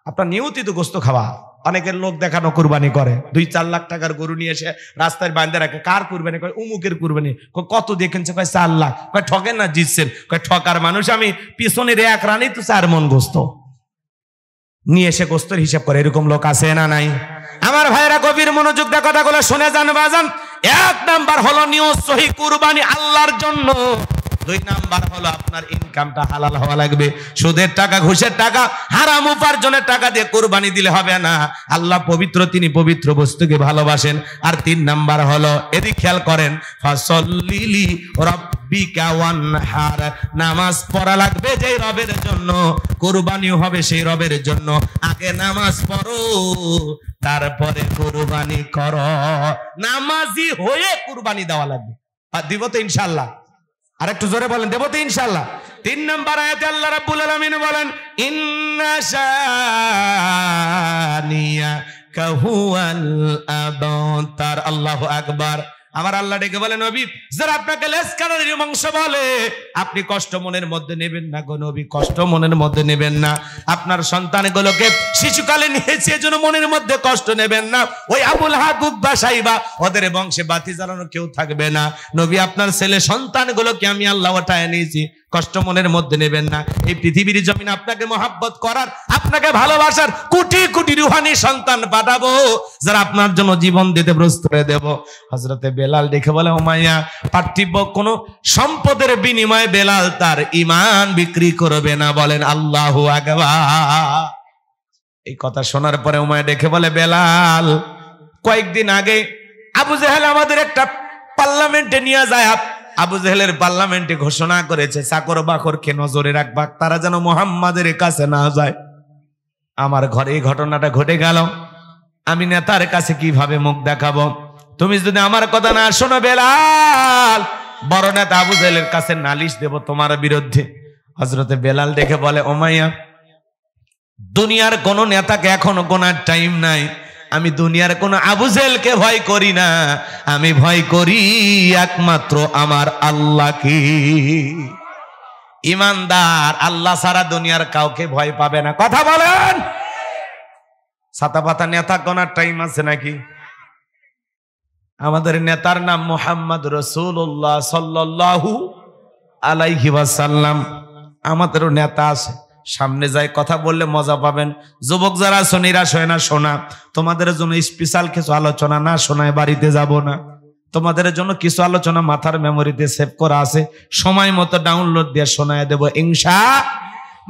আপনার নিয়তি তো গোস্ত খাওয়া। অনেকের লোক দেখানো কুরবানি করে, 2-4 লাখ টাকার গরু নিয়ে এসে রাস্তায় বাঁধে রাখে। কার কুরবানি? কয় উমুকের কুরবানি। কত দেখেছে? কয় 4 লাখ। কয় ঠকেন না জিতছেন? কয় ঠকার মানুষ আমি, পিছনের 1 রানেই তো 4 মন গোস্ত নিয়ে এসে গোস্তের হিসাব করে। এরকম লোক আছে না নাই? আমার ভাইরা গভীর মনোযোগ দিয়ে কথাগুলো শুনে যান বাজান। 1 নাম্বার হলো নিয়ত সহিহ, কুরবানি আল্লাহর জন্য। 2 নাম্বার হলো আপনার ইনকামটা হালাল হওয়া লাগবে। সুদের টাকা, ঘুষের টাকা, হারাম উপার্জনের টাকা দিয়ে কুরবানি দিলে হবে না। আল্লাহ পবিত্র, তিনি পবিত্র বস্তুকে ভালোবাসেন। আর 3 নাম্বার হলো, এদিক খেয়াল করেন, ফাসল্লি লিরাব্বিকা ওয়ানহার, নামাজ পড়া লাগবে যেই রবের জন্য, কুরবানিও হবে সেই রবের জন্য। আগে নামাজ পড়ো, তারপরে কুরবানি করো। নামাজি হয়ে কুরবানি দেওয়া লাগবে। আর দিব তো ইনশাআল্লাহ? আর একটু জোরে বলেন, দেব তো ইনশাআল্লাহ? 3 নম্বর আয়াতে আল্লাহ রাব্বুল আলামিন বলেন, ইন্না শানিয়াকা হুয়াল আবতার। আল্লাহু আকবার। আমার আল্লাহ ডেকে বলেন, নবী যারা আপনাকে লেসকানের মাংস বলে, আপনি কষ্ট মনের মধ্যে নেবেন না গো নবী, কষ্ট মনের মধ্যে নেবেন না। আপনার সন্তানগুলোকে শিশুকালে নিয়েছে, এজন্য মনের মধ্যে কষ্ট নেবেন না। ওই আবুল হাকুব বা সাইবা, ওদের বংশে বাতি জ্বালানো কেউ থাকবে না। নবী আপনার ছেলে সন্তানগুলোকে আমি আল্লাহ ওঠায় নিয়েছি, কষ্ট মনের মধ্যে নেবেন না। এই পৃথিবীর জমিনে আপনাকে মহাব্বত করার, আপনাকে ভালোবাসার কোটি কোটি রুহানি সন্তান পাঠাবো, যারা আপনার জন্য জীবন দিতে প্রস্তুত হয়ে দেব। হযরতে বেলাল দেখে বলে, উমাইয়া পার্থিব কোন সম্পদের বিনিময়ে বেলাল তার ঈমান বিক্রি করবে না। বলেন আল্লাহু আকবার। এই কথা শোনার পরে উমাইয়া দেখে বলে, বেলাল কয়েকদিন আগে আবু জেহেল আমাদের একটা পার্লামেন্টে নিয়ে যায়। আবু জেহেলের পার্লামেন্টে ঘোষণা করেছে চাকর বাকরকে নজরে রাখবা, তারা যেন মুহাম্মাদের কাছে না যায়। আমার ঘরে এই ঘটনাটা ঘটে গেল, আমি নেতার কাছে কিভাবে মুখ দেখাবো? তুমি যদি আমার কথা না শোনো বেলাল, বড় নেতা আবু জেহেলের কাছে নালিশ দেব তোমার বিরুদ্ধে। হযরতে বেলাল দেখে বলে, উমাইয়া দুনিয়ার কোন নেতাকে এখনো গোনার টাইম নাই। আমি দুনিয়ার কোন আবু জেহেলকে ভয় করি না, আমি ভয় করি একমাত্র আমার আল্লাহকে। ইমানদার আল্লাহ ছাড়া দুনিয়ার কাউকে ভয় পাবে না। কথা বলেন। ছাতা পাতা নেতা গোনার টাইম আছে নাকি? আমাদের নেতার নাম মুহাম্মদ রাসূলুল্লাহ সাল্লাল্লাহু আলাইহি ওয়াসাল্লাম। আমাদেরও নেতা আছে, সামনে যায় কথা বললে মজা পাবেন। যুবক যারা আছো নিরাশ হয় না, শোনা তোমাদের জন্য স্পেশাল কিছু আলোচনা না শোনায় বাড়িতে যাব না। তোমাদের জন্য কিছু আলোচনা মাথার মেমোরিতে সেভ করা আছে, সময় মতো ডাউনলোড দিয়ে শোনায় দেব ইনশাআল্লাহ।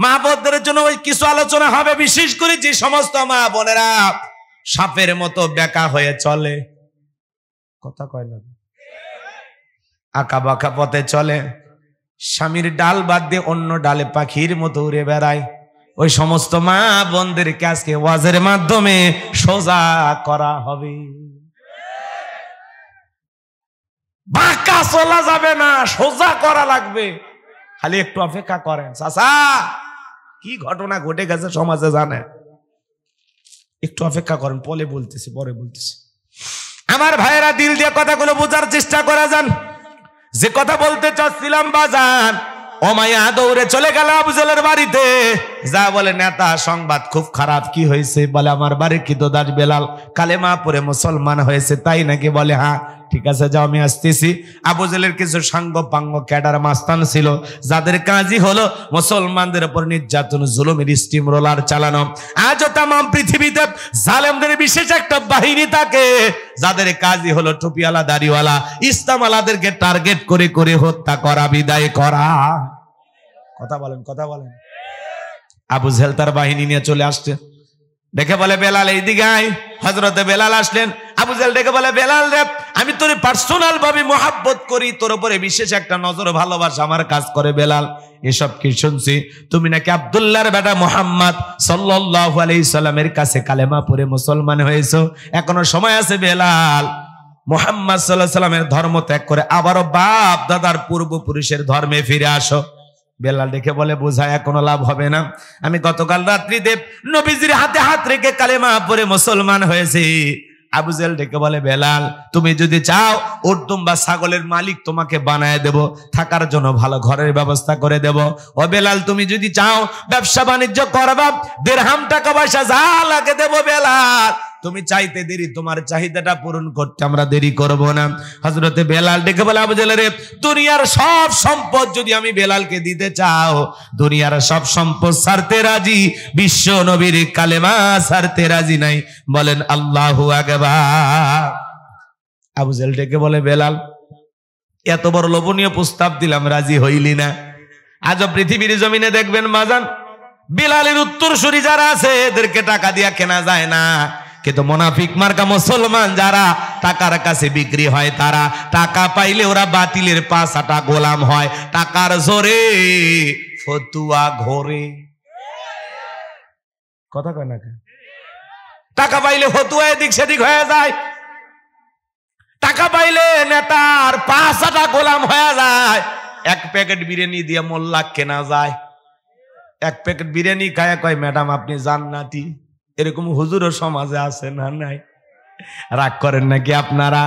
মা বোনদের জন্য ওই কিছু আলোচনা হবে, বিশেষ করে যে সমস্ত মা বোনেরা সাপের মতো বেকা হয়ে চলে, কথা কয় না, আঁকা বাঁকা পথে চলে, স্বামীর ডাল বাদ দিয়ে অন্য ডালে পাখির মতো উড়ে বেড়ায়, ওই সমস্ত মা বোনদেরকে আজকে ওয়াজের মাধ্যমে সোজা করা হবে। বাঁকা চলা যাবে না, সোজা করা লাগবে। খালি একটু অপেক্ষা করেন। চাচা কি ঘটনা ঘটে গেছে সমাজে জানে, একটু অপেক্ষা করেন, পরে বলতেছি। আমার ভাইয়েরা দিল দিয়ে কথাগুলো বোঝার চেষ্টা করে যান। যে কথা বলতে চাচ্ছিলাম বাজান, উমাইয়া দৌড়ে চলে গেল আবু জেহেলের বাড়িতে। যা বলে, নেতা সংবাদ খুব খারাপ। কি হয়েছে? বলে, আমার বাড়ির কৃতদাস বেলাল কালেমা পড়ে মুসলমান হয়েছে। তাই নাকি? বলে, হ্যাঁ। ঠিক আছে, যাও আমি আসতেছি। আবু জেহেলের কিছু সাঙ্গ পাঙ্গ ক্যাডার মাস্তান ছিল, যাদের কাজই হলো মুসলমানদের উপর নির্যাতন, জুলুমের স্টিম রোলার চালানো। আজও তাম পৃথিবীতে জালেমদের বিশেষ একটা বাহিনী থাকে, যাদের কাজই হলো টুপিওয়ালা দাড়িওয়ালা ইসলাম আলাদেরকে টার্গেট করে করে হত্যা করা, বিদায় করা। কথা বলেন। আবু জেহেল তার বাহিনী নিয়ে চলে আসছে। দেখে বলে, বেলাল এইদিকে আয়। হযরতে বেলাল আসলেন। আবু জেহেল দেখে বলে, বেলাল রে, আমি তোর পার্সোনাল ভাবে মহাব্বত করি, তোর উপরে বিশেষ একটা নজর ভালোবাসা আমার কাজ করে। বেলাল, এসব কি শুনছি? তুমি নাকি আব্দুল্লাহর বেটা মুহাম্মদ সাল্লাল্লাহু আলাইহি সাল্লামের কাছে কালেমা পড়ে মুসলমান হয়েছো। এখনো সময় আছে বেলাল, মুহাম্মদ সাল্লাল্লাহু আলাইহি সাল্লামের ধর্ম ত্যাগ করে আবারও বাপ দাদার পূর্বপুরুষের ধর্মে ফিরে আসো। বেলাল দেখে বলে, বোঝায় কোনো লাভ হবে না। আমি গতকাল রাত্রিতে নবীজির হাতে হাত রেখে কালেমা পড়ে মুসলমান হয়েছি। আবু জেহেল ডেকে বলে, বেলাল তুমি যদি চাও উটদুম বা ছাগলের মালিক তোমাকে বানায় দেব, থাকার জন্য ভালো ঘরের ব্যবস্থা করে দেব। ও বেলাল তুমি যদি চাও ব্যবসা বাণিজ্য করবা, দিরহাম টাকা পয়সা যা লাগে দেব। বেলাল তুমি চাইতে দেরি, তোমার চাহিদাটা পূরণ করতে আমরা দেরি করব না। হযরতে বেলাল ডেকে বলে, আবু জেহেল রে, দুনিয়ার সব সম্পদ যদি আমি বেলালকে দিতে চাও, দুনিয়ার সব সম্পদ ছাড়তে রাজি, বিশ্ব নবীর কালেমা ছাড়তে রাজি নাই। বলেন আল্লাহু আকবার। আবু জেহেল ডেকে বলে, বেলাল এত বড় লোভনীয় প্রস্তাব দিলাম, রাজি হইলি না। আজও পৃথিবীর জমিনে দেখবেন বাজান, বেলালের উত্তরসূরি যারা আছে এদেরকে টাকা দিয়া কেনা যায় না, কিন্তু মুনাফিক মার্কা মুসলমান যারা টাকার কাছে বিক্রি হয়, তারা টাকা পাইলে ওরা বাতিলের পাছাটা গোলাম হয়, টাকার জোরে ফতুয়া ঘোরে। কথা কয় না? টাকা পাইলে ফতুয়া এদিক সেদিক হয়ে যায়, টাকা পাইলে নেতার পাছাটা গোলাম হয়ে যায়। এক প্যাকেট বিরিয়ানি দিয়ে মোল্লা কেনা যায়। এক প্যাকেট বিরিয়ানি খায় কয়, ম্যাডাম আপনি জান্নাতি। এরকম হুজুরও সমাজে আছে না? নাই? রাগ করেন নাকি আপনারা?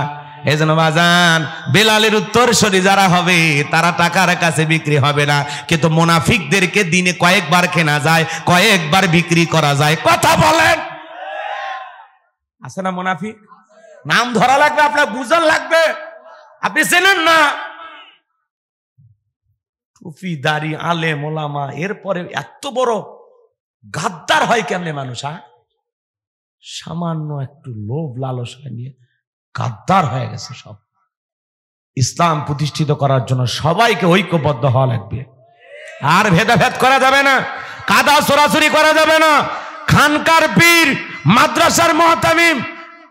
এই জন্য বাজান, বেলালের উত্তরসূরি যারা হবে তারা টাকার কাছে বিক্রি হবে না, কিন্তু মুনাফিকদেরকে দিনে কয়েকবার কেনা যায়, কয়েকবার বিক্রি করা যায়। কথা বলেন, আছে না মুনাফিক? নাম ধরা লাগবে, আপনার বুঝার লাগবে, আপনি চেনেন না। টুপি দাড়ি আলেম ওলামা, এরপরে এত বড় গাদ্দার হয় কেমনে মানুষ? সামান্য একটু লোভ লালসা নিয়ে গাদ্দার হয়ে গেছে সব। ইসলাম প্রতিষ্ঠিত করার জন্য সবাইকে ঐক্যবদ্ধ হওয়া লাগবে, আর ভেদাভেদ করা যাবে না, কাদা সরাসরি করা যাবে না। খানকার পীর, মাদ্রাসার মুহতামিম,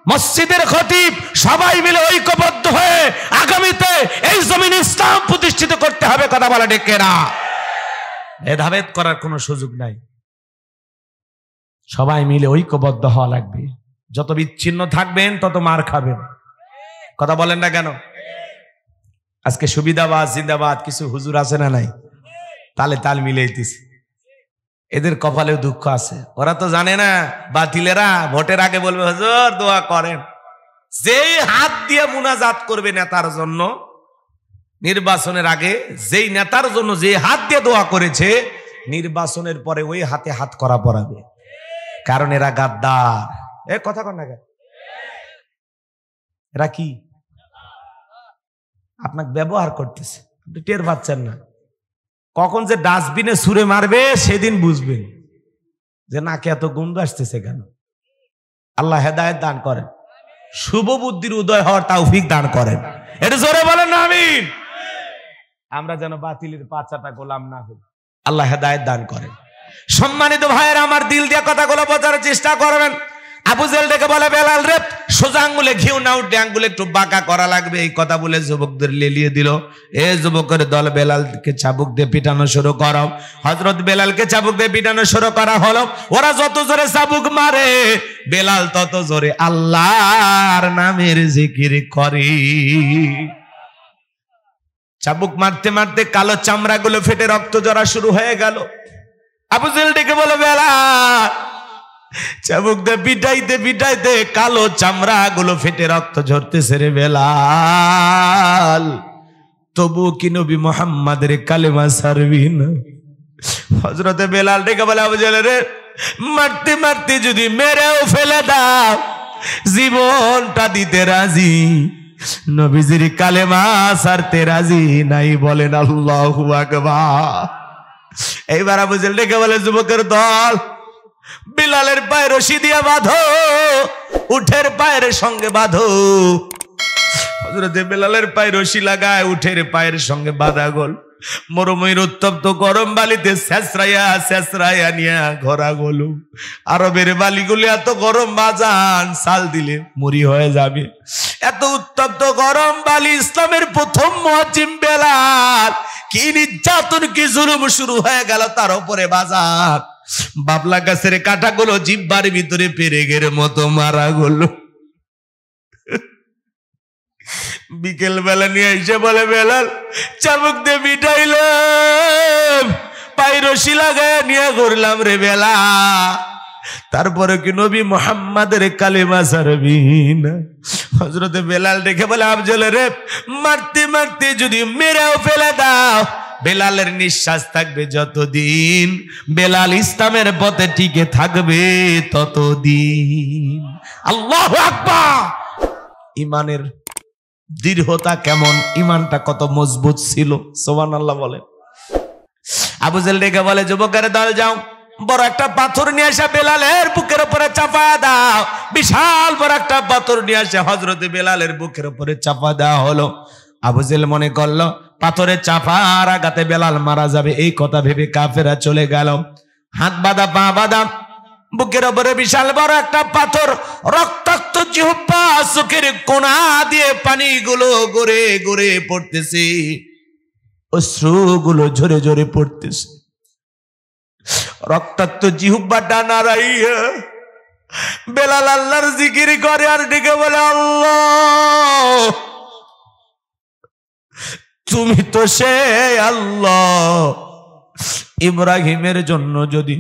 মসজিদের খতিব সবাই মিলে ঐক্যবদ্ধ হয়ে আগামীতে এই জমিনে ইসলাম প্রতিষ্ঠিত করতে হবে। কথা বলা ঠিক না? ভেদাভেদ করার কোনো সুযোগ নাই, সবাই মিলে ঐক্যবদ্ধ হওয়া লাগবে। যত বিচ্ছিন্ন থাকবেন তত মার খাবেন। কথা বলেন না কেন? আজকে সুবিধাবাদ জিন্দাবাদ কিছু হুজুর আছে না নাই? তালে তাল মিলাইতেছে, এদের কপালেও দুঃখ আছে। ওরা তো জানে না, বাতিলেরা ভোটের আগে বলবে হুজুর দোয়া করেন। যেই হাত দিয়ে মুনাজাত করবে নেতার জন্য, নির্বাচনের আগে যেই নেতার জন্য যে হাত দিয়ে দোয়া করেছে, নির্বাচনের পরে ওই হাতে হাত করা পড়াবে, কারণ এরা গাদ্দার। এ কথা কন না, এরা কি আপনাকে ব্যবহার করতেছে, আপনি টের পাচ্ছেন না। কখন যে ডাস্টবিনে ছুঁড়ে মারবে সেদিন বুঝবেন যে নাকে এত গন্ধ আসতেছে কেন। আল্লাহ হেদায়েত দান করেন, শুভ বুদ্ধির উদয় হওয়ার তৌফিক দান করেন। এটা জোরে বলেন না আমিন। আমরা যেন বাতিলের পাচাটা গোলাম না হই, আল্লাহ হেদায়েত দান করেন। সম্মানিত ভাইয়েরা, আমার দিল দিয়ে কথাগুলো বোঝার চেষ্টা করবেন। আবু জেহেল ডেকে বলে, বেলাল রে সোজা আঙ্গুলে ঘিউ না উঠে আঙ্গুলে একটু বাঁকা করা লাগবে। এই কথা বলে যুবকদের লেলিয়ে দিল। এ যুবকের দল বেলালকে চাবুক দিয়ে পিটানো শুরু করো। হযরত বেলালকে চাবুক দিয়ে পিটানো শুরু করা হলো। ওরা যত জোরে চাবুক মারে, বেলাল তত জোরে আল্লাহর নামের জিকির করে। চাবুক মারতে মারতে কালো চামড়াগুলো ফেটে রক্ত ঝরা শুরু হয়ে গেল। আবু জেহেল ডেকে বলে, বেলাল চাবুক দিয়ে পিটাইতে পিটাইতে কালো চামড়া গুলো ফেটে রক্ত ঝরতেছে রে বেলাল, তবু কি নবী মুহাম্মাদের কালেমা ছাড়বি না? হযরতে বেলাল ডেকে বলে, আবু জেহেল রে মারতে মারতে যদি মেরেও ফেলে দাও, জীবনটা দিতে রাজি, নবীজির কালেমা ছাড়তে রাজি নাই। বলেন আল্লাহু আকবার। এইবার আবু জেহেল ডেকে বলে, যুবকের দল বিলালের পায়ে রশি দিয়ে বাঁধো, উঠের পায়ের সঙ্গে বাঁধো। হযরতে বেলালের পায়ে রশি লাগায় উঠের পায়ের সঙ্গে বাঁধা গোল। মরুময়ের উত্তপ্ত গরম বালিতে ছেঁচড়াইয়া ছেঁচড়াইয়া নিয়া ঘোরা গোল। আরবের বালিগুলি এত গরম বাজান, সাল দিলে মুড়ি হয়ে যাবে। এত উত্তপ্ত গরম বালি, ইসলামের প্রথম মুয়াজ্জিন বেলাল, কি নির্যাতন কি জুলুম শুরু হয়ে গেল তার উপরে বাজার। বাবলা গাছের কাঁটাগুলো জিহ্বার ভিতরে পেরেকের মতো মারা গেল। বিকেল বেলা নিয়ে এসে বলে, বেলাল চাবুক দিয়ে পিটাইলাম, পায়ে রশি লাগায় নিয়ে ঘুরলাম রে বেলা, তারপরে কি নবী মুহাম্মাদের কালেমা ছাড়বি না? হযরতে বেলাল দেখে বলে, আবু জেহেল রে মারতে মারতে যদি মেরেও ফেলে দাও, বেলালের নিঃশ্বাস থাকবে যতদিন, বেলাল ইসলামের পথে টিকে থাকবে ততদিন। আল্লাহু আকবার। ইমানের দৃঢ়তা কেমন, ইমানটা কত মজবুত ছিল, সুবহানাল্লাহ বলেন। আবু জেহেল ডেকে বলে, যুবকের দল যাও, বড় একটা পাথর নিয়ে এসে বেলালের বুকের উপরে চাপা দাও। বিশাল বড় একটা পাথর নিয়ে এসে হযরতে বেলালের বুকের উপরে চাপা দেওয়া হলো। আবু জেহেল মনে করলো পাথরে চাপার আঘাতে বেলাল মারা যাবে, এই কথা ভেবে কাফেরা চলে গেল। হাত বাঁধা পা বাঁধা, বুকের উপরে বিশাল বড় একটা পাথর, রক্তাক্ত জিহ্বা, চোখের কোনা দিয়ে পানিগুলো গড়ে গড়ে পড়তেছে, অশ্রুগুলো ঝরে ঝরে পড়তেছে। রক্তাক্ত জিহ্বাটা নাড়াইয়া বেলাল আল্লাহর জিকির করে আর ডেকে বলে, আল্লাহ তুমি তো সে আল্লাহ, ইব্রাহিমের জন্য যদি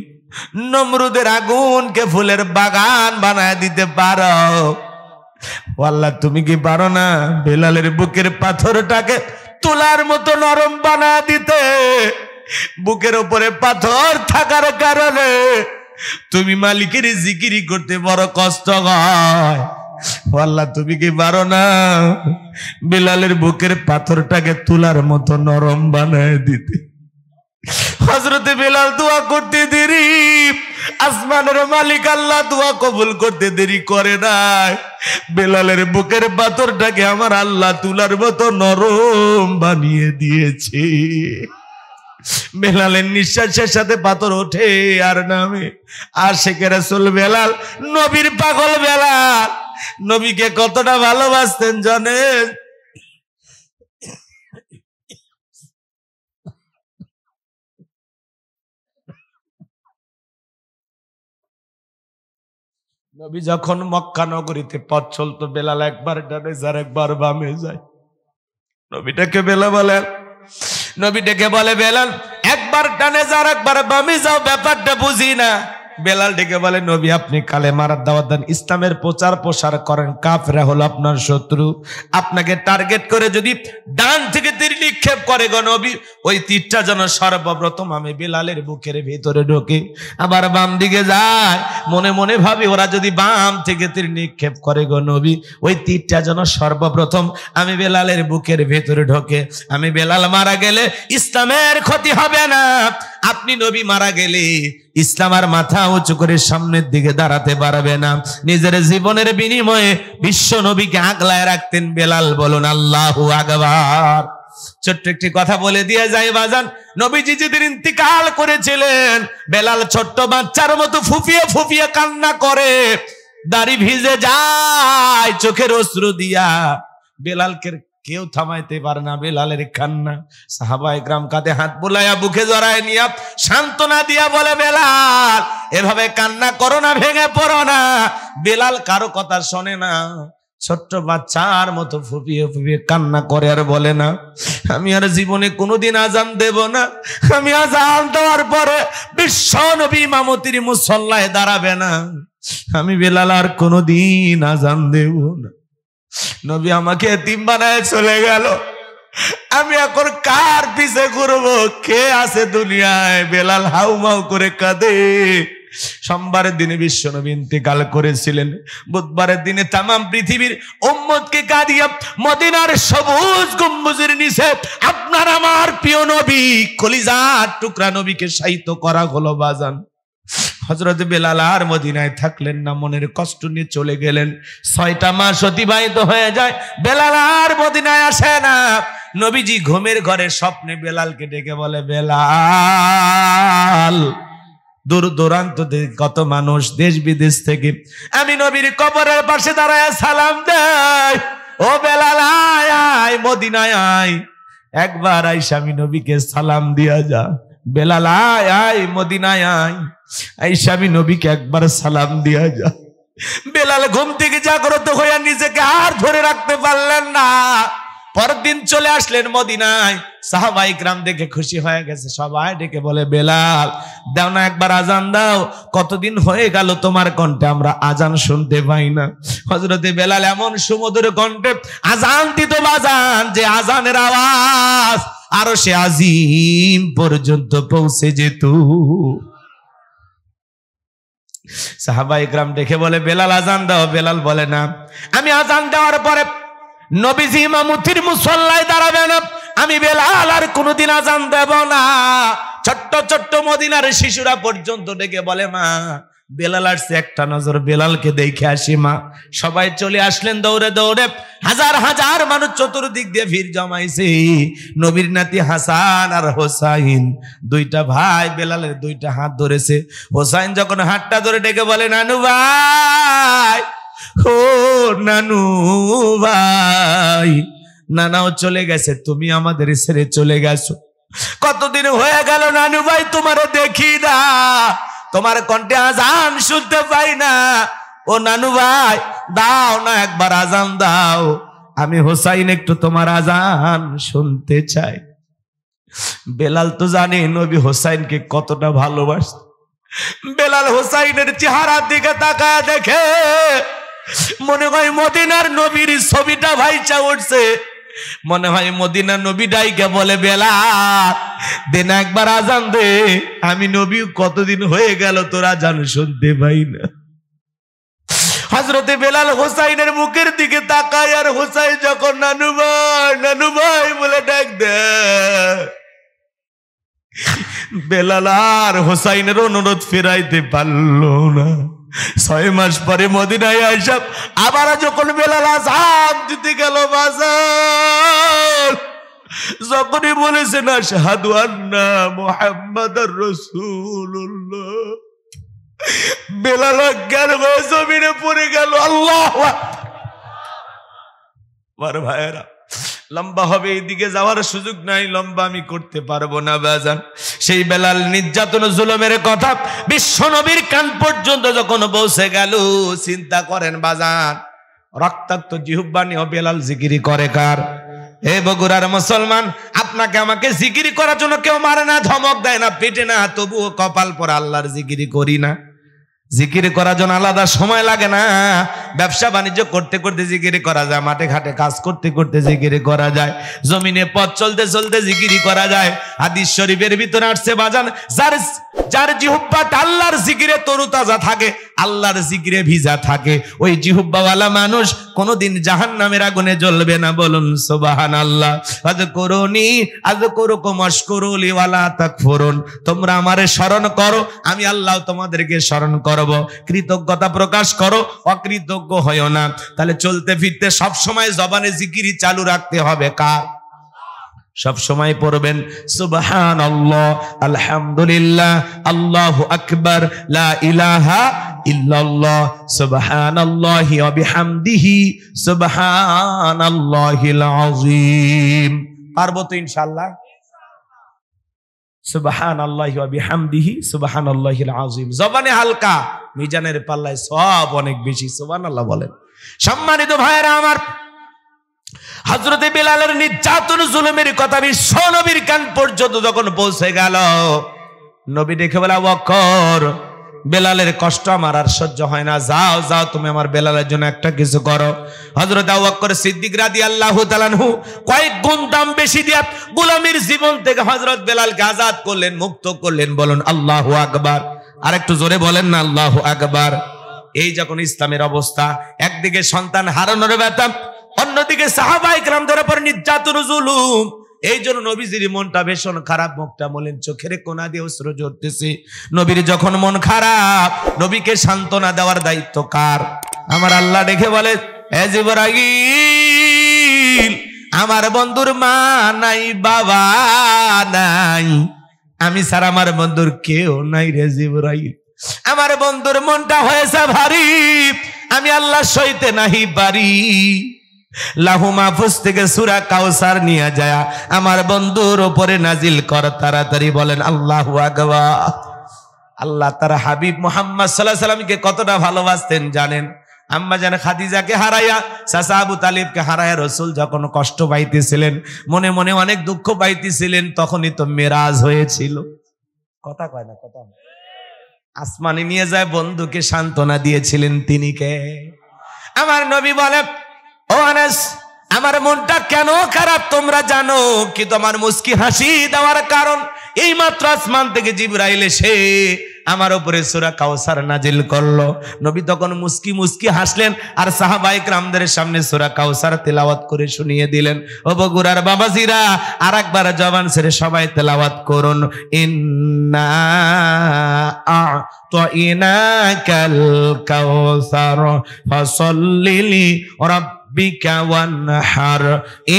নমরুদের আগুনকে ফুলের বাগান বানায় দিতে পারো, আল্লাহ তুমি কি পারো না বেলালের বুকের পাথরটাকে তুলার মতো নরম বানায় দিতে? বুকের উপরে পাথর থাকার কারণে তুমি মালিকের জিকিরি করতে বড় কষ্ট হয়, আল্লাহ তুমি কি পারো না বেলালের বুকের পাথরটাকে তুলার মতো নরম বানায় দিতে? হযরতে বেলাল দোয়া করতে দেরি, আসমানের মালিক আল্লাহ দোয়া কবুল করতে দেরি করে নাই। বেলালের বুকের পাথরটাকে আমার আল্লাহ তুলার মতো নরম বানিয়ে দিয়েছে। বেলালের নিঃশ্বাসের সাথে পাথর ওঠে আর নামে। আশিকে রাসূল বেলাল, নবীর পাগল বেলাল, নবীকে কতটা ভালোবাসতেন জানেন? নবী যখন মক্কা নগরীতে পথ চলতো, বেলাল একবার ডানে যায় একবার বামে যায়। নবীটাকে বেলাল বলে, নবীটাকে বলে বেলাল একবার ডানে যাও একবার বামে যাও, ব্যাপারটা বুঝি না। বেলাল ডেকে বলে, নবী আপনি কালেমার দাওয়াত দেন, ইসলামের প্রচার প্রসার করেন, কাফেররা হলো আপনার শত্রু, আপনাকে টার্গেট করে যদি ডান থেকে তীর নিক্ষেপ করে গো নবী, ওই তীরটা যেন সর্বপ্রথম আমি বেলালের বুকের ভিতরে ঢোকে। আবার বাম দিকে যায়, মনে মনে ভাবি ওরা যদি বাম থেকে তীর নিক্ষেপ করে গো নবী, ওই তীরটা যেন সর্বপ্রথম আমি বেলালের বুকের ভিতরে ঢোকে। আমি বেলাল মারা গেলে ইসলামের ক্ষতি হবে না, আপনি নবী মারা গেলে ইসলাম আর মাথা উঁচু করে সামনের দিকে দাঁড়াতে পারবে না। নিজের জীবনের বিনিময়ে বিশ্ব নবীকে আগলায় রাখতেন বেলাল। বলুন আল্লাহু আকবার। ছোট্ট একটি কথা বলে দিয়ে যাই বাজান, নবীজি যেদিন ইন্তিকাল করেছিলেন, বেলাল ছোট্ট বাচ্চার মতো ফুফিয়ে ফুফিয়ে কান্না করে, দাড়ি ভিজে যায় চোখের অশ্রু দিয়া। বেলালকে কেউ থামাইতে পারে না বেলালের কান্না। সাহাবায়ে কেরাম কাঁধে হাত বুলাইয়া বুকে জড়ায় নিয়া সান্ত্বনা দিয়া বলে, বেলাল এভাবে কান্না করো না, ভেঙে পড়ো না। বেলাল কারো কথা শোনে না, ছোট্ট বাচ্চার মতো ফুপিয়ে ফুপিয়ে কান্না করে আর বলে না, আমি আর জীবনে কোনোদিন আজান দেব না, আমি আজান দেওয়ার পরে বিশ্ব নবী ইমামতির মুসল্লায় দাঁড়াবে না, আমি বেলাল আর কোনোদিন আজান দেব না। নবী আমাকে এতিম বানায় চলে গেল, আমি এখন কার পিছে ঘুরবো? কে আছে দুনিয়ায়? বেলাল হাউমাউ করে কাঁদে। সোমবারের দিনে বিশ্ব নবী ইন্তেকাল করেছিলেন, বুধবারের দিনে তামাম পৃথিবীর উম্মতকে কাঁদিয়া মদিনার সবুজ গম্বুজের নিচে আপনার আমার প্রিয় নবী, কলিজার টুকরা নবীকে শায়িত করা হলো বাজান। হযরত বেলাল আর মদিনায় থাকলেন না, মনের কষ্ট নিয়ে চলে গেলেন। 6টা মাস অতিবাহিত হয়ে যায়, বেলাল আর মদিনায় আসে না। নবীজি ঘুমের ঘরে স্বপ্নে বেলালকে ডেকে বলে, বেলাল দূর দূরান্ত কত মানুষ দেশ বিদেশ থেকে আমি নবীর কবরের পাশে দাঁড়ায় সালাম দেয়, ও বেলাল আয় আয় মদিনায় আয়, একবার আইসা আমি নবীকে সালাম দিয়া যা। বেলাল আয় আয় মদিনায় আয়, আইসা আমি নবীকে একবার সালাম দিয়া যা। বেলাল ঘুম থেকে জাগ্রত হইয়া নিজেকে আর ধরে রাখতে পারলেন না। পরের দিন চলে আসলেন মদিনায়। সাহাবায়ে কেরাম দেখে খুশি হয়ে গেছে, সবাই ডেকে বলে, বেলাল দাও না একবার আজান দাও, কতদিন হয়ে গেল তোমার কণ্ঠে আমরা আজান শুনতে পাই না। হযরতে বেলাল এমন সুমধুর কণ্ঠে আজান দিত বাজান, যে আজানের আওয়াজ আরশে আজিম পর্যন্ত পৌঁছে যেত। সাহাবায়ে কেরাম দেখে বলে, বেলাল আজান দাও। বেলাল বলে, না, আমি আজান দেওয়ার পরে নবীজি ইমামতির মুসল্লায় দাঁড়াবে না, আমি বেলাল আর কোনোদিন আজান দেব না। ছোট্ট ছোট্ট মদিনার শিশুরা পর্যন্ত ডেকে বলে, মা বেলাল আসছে, একটা নজর বেলালকে দেখে আসি মা। সবাই চলে আসলেন দৌড়ে দৌড়ে, হাজার হাজার মানুষ চতুর্দিক দিয়ে ভিড় জমাইছে। নবীর নাতি হাসান আর হোসাইন, দুইটা ভাই বেলালের দুইটা হাত ধরেছে। হোসাইন যখন হাতটা ধরে ডেকে বলে, নানু ভাই, ও নানু ভাই, নানাও চলে গেছে, তুমি আমাদের ছেড়ে চলে গেছো, কতদিন হয়ে গেল নানু ভাই তোমারে দেখি না, তোমার কণ্ঠে আজান শুনতে পাই না। ও নানু ভাই দাও না একবার আজান দাও, আমি হোসাইন একটু তোমার আজান শুনতে চাই। বেলাল তো জানে নবী হোসাইনকে কতটা ভালোবাসে। বেলাল হোসাইনের চেহারার দিকে তাকায় দেখে, মনে হয় মদিনার নবীর ছবিটা ভাইচা উঠছে। মনে হয় মদিনার নবী ডাইকে বলে, বেলাল দেন একবার আজান দে, আমি নবী কতদিন হয়ে গেল তোর আজান শুনতে পাই না। হযরতে বেলাল হোসাইনের মুখের দিকে তাকায়, আর হোসাইন যখন নানু ভাই বলে ডাক দেয়, বেলাল আর হোসাইনের অনুরোধ ফেরাইতে পারল না। 6 মাস পরে মদিনায় আয়েশা আবার যখন বেলাল আযান দিতে গেল বাজার, যখনই বলেছেন আশহাদু আন্না মুহাম্মাদার রাসূলুল্লাহ, বেলাল অজ্ঞান হয়ে জমিনে পড়ে গেল। আল্লাহু আকবার। ভাইয়েরা, লম্বা হবে, এইদিকে যাওয়ার সুযোগ নাই, লম্বা আমি করতে পারবো না বাজান। সেই বেলাল নির্যাতন জুলুমের কথা বিশ্ব নবীর কান পর্যন্ত যখন পৌঁছে গেল, চিন্তা করেন বাজান, রক্তাক্ত জিহ্বা নিয়ে বেলাল জিকিরি করে কার? হে বগুড়ার মুসলমান, আপনাকে আমাকে জিকিরি করার জন্য কেউ মারে না, ধমক দেয় না, পেটে না, তবুও কপাল পর আল্লাহর জিকিরি করি না। জিকিরি করার জন্য আলাদা সময় লাগে না। ব্যবসা বাণিজ্য করতে করতে জিকিরি করা যায়, মাঠে ঘাটে কাজ করতে করতে জিকিরি করা যায়, জমিনে পথ চলতে চলতে জিকিরি করা যায়। হাদিস শরীফের ভিতরে আসছে বাজান, যার জিহ্বাটা আল্লাহর জিকিরে তরুতাজা থাকে, আল্লাহর জিকিরে ভিজা থাকে, ওই জিহ্বাওয়ালা মানুষ কোনোদিন জাহান্নামের আগুনে জ্বলবে না। বলুন সুবহানাল্লাহ। আযকুরুনি আযকুরুকুম ওয়াশকুরুলি ওয়ালা তাকফুরুন। তোমরা আমারে স্মরণ করো, আমি আল্লাহ তোমাদেরকে স্মরণ করব। কৃতজ্ঞতা প্রকাশ করো, অকৃতজ্ঞ হয়ো না। তাহলে চলতে ফিরতে সব সময় জবানে জিকিরি চালু রাখতে হবে কার? সব সময় পড়বেন সুবহানাল্লাহ, আলহামদুলিল্লাহ, আল্লাহু আকবার, লা ইলাহা ইল্লাল্লাহ, সুবহানাল্লাহি ওয়া বিহামদিহি, সুবহানাল্লাহিল আযীম। পারবো তো ইনশাআল্লাহ? সুবহানাল্লাহি ওয়া বিহামদিহি, সুবহানাল্লাহিল আযীম। জবানে হালকা, মিজানের পাল্লায় সওয়াব অনেক বেশি। সুবহানাল্লাহ বলেন। সম্মানিত ভাইরা আমার, হযরতে বেলালের নির্যাতন জুলুমের কথা বিশ্ব নবীর কান পর্যন্ত যখন পৌঁছে গেল, নবী দেখে বলে, আবু বকর, বেলালের কষ্ট আমার আর সহ্য হয় না, যাও যাও তুমি আমার বেলালের জন্য একটা কিছু করো। হযরত আবু বকর সিদ্দিক রাদিয়াল্লাহু তাআলা আনহু কয়েক গুণ দাম বেশি দিয়ে গোলামীর জীবন থেকে হযরত বেলালকে আজাদ করলেন, মুক্ত করলেন। বলুন আল্লাহু আকবার। আর একটু জোরে বলেন না আল্লাহু আকবার। এই যখন ইসলামের অবস্থা, একদিকে সন্তান হারানোর ব্যথা, অন্যদিকে সাহাবায়ে কেরামদের উপর নির্যাতন জুলুম, এই জন্য নবীজির মনটা ভীষণ খারাপ, মুখটা মলিন, চোখের কোনা দিয়ে অশ্রু ঝরতেছে। নবীর যখন মন খারাপ, নবীকে সান্ত্বনা দেওয়ার দায়িত্ব কার? আমার আল্লাহ দেখে বলে, হে জিবরাইল, আমার বন্ধুর মা নাই, বাবা নাই, আমি ছাড়া আমার বন্ধুর কেউ নাই রে জিবরাইল। আমার বন্ধুর মনটা হয়েছে ভারী, আমি আল্লাহ সইতে নাহি পারি। লাহু মাহফুজ থেকে সূরা কাউসার নিয়ে যায় আমার বন্ধুর উপরে নাজিল কর তাড়াতাড়ি। বলেন আল্লাহু আকবার। আল্লাহ তার হাবিব মুহাম্মদ সাল্লাল্লাহু আলাইহি সাল্লামকে কতটা ভালোবাসতেন জানেন? আম্মা জান খাদিজাকে হারাইয়া, চাচা আবু তালিবকে হারাইয়া রাসূল যখন কষ্ট পাইতেছিলেন, মনে মনে অনেক দুঃখ পাইতেছিলেন, তখনই তো মেরাজ হয়েছিল। কথা কয় না, কথা আসমানে নিয়ে যায় বন্ধুকে সান্ত্বনা দিয়েছিলেন, তিনি কে? আমার নবী বলে, ও আনাস, আমার মনটা কেন খারাপ তোমরা জানো কি? তোমার মুস্কি হাসি দেওয়ার কারণ, এই মাত্র আসমান থেকে জিবরাইল এসে আমার উপরে সূরা কাউসার নাজিল করলো। নবী তখন মুস্কি মুস্কি হাসলেন আর সাহাবায়ে কেরামদের সামনে সূরা কাউসার তেলাওয়াত করে শুনিয়ে দিলেন। ও বগুড়ার বাবাজিরা, আরেকবার জবান ছেড়ে সবাই তেলাওয়াত করুন, ইন্না আ'তাইনাকাল কাউসার ফাসাল্লি লিরাব্বিকা ওয়ানহার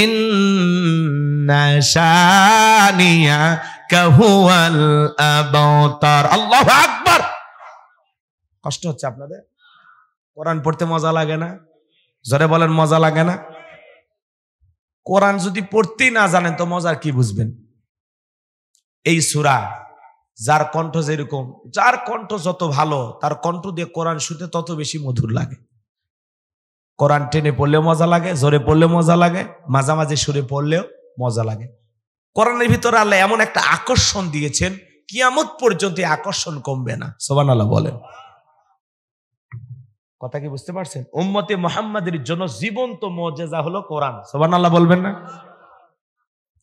ইন্না শানিয়াকা হুয়াল আবতার। আল্লাহু আকবার। কষ্ট হচ্ছে আপনাদের? কোরআন পড়তে মজা লাগে না? জোরে বলেন, মজা লাগে না? কোরআন যদি পড়তেই না জানেন তো মজার কি বুঝবেন? এই সূরা, যার কণ্ঠ যেরকম, যার কণ্ঠ যত ভালো, তার কণ্ঠ দিয়ে কোরআন শুনতে তত বেশি মধুর লাগে। কোরআন টেনে পড়লেও মজা লাগে, জোরে পড়লেও মজা লাগে, মাঝামাঝি সুরে পড়লেও মজা লাগে। কোরআনের ভিতরে আল্লাহ এমন একটা আকর্ষণ দিয়েছেন, কিয়ামত পর্যন্ত আকর্ষণ কমবে না। সুবহানাল্লাহ বলেন। কথা কি বুঝতে পারছেন? উম্মতে মুহাম্মাদের জন্য জীবন্ত মুজিজা হলো কোরআন। সুবহানাল্লাহ বলবেন না?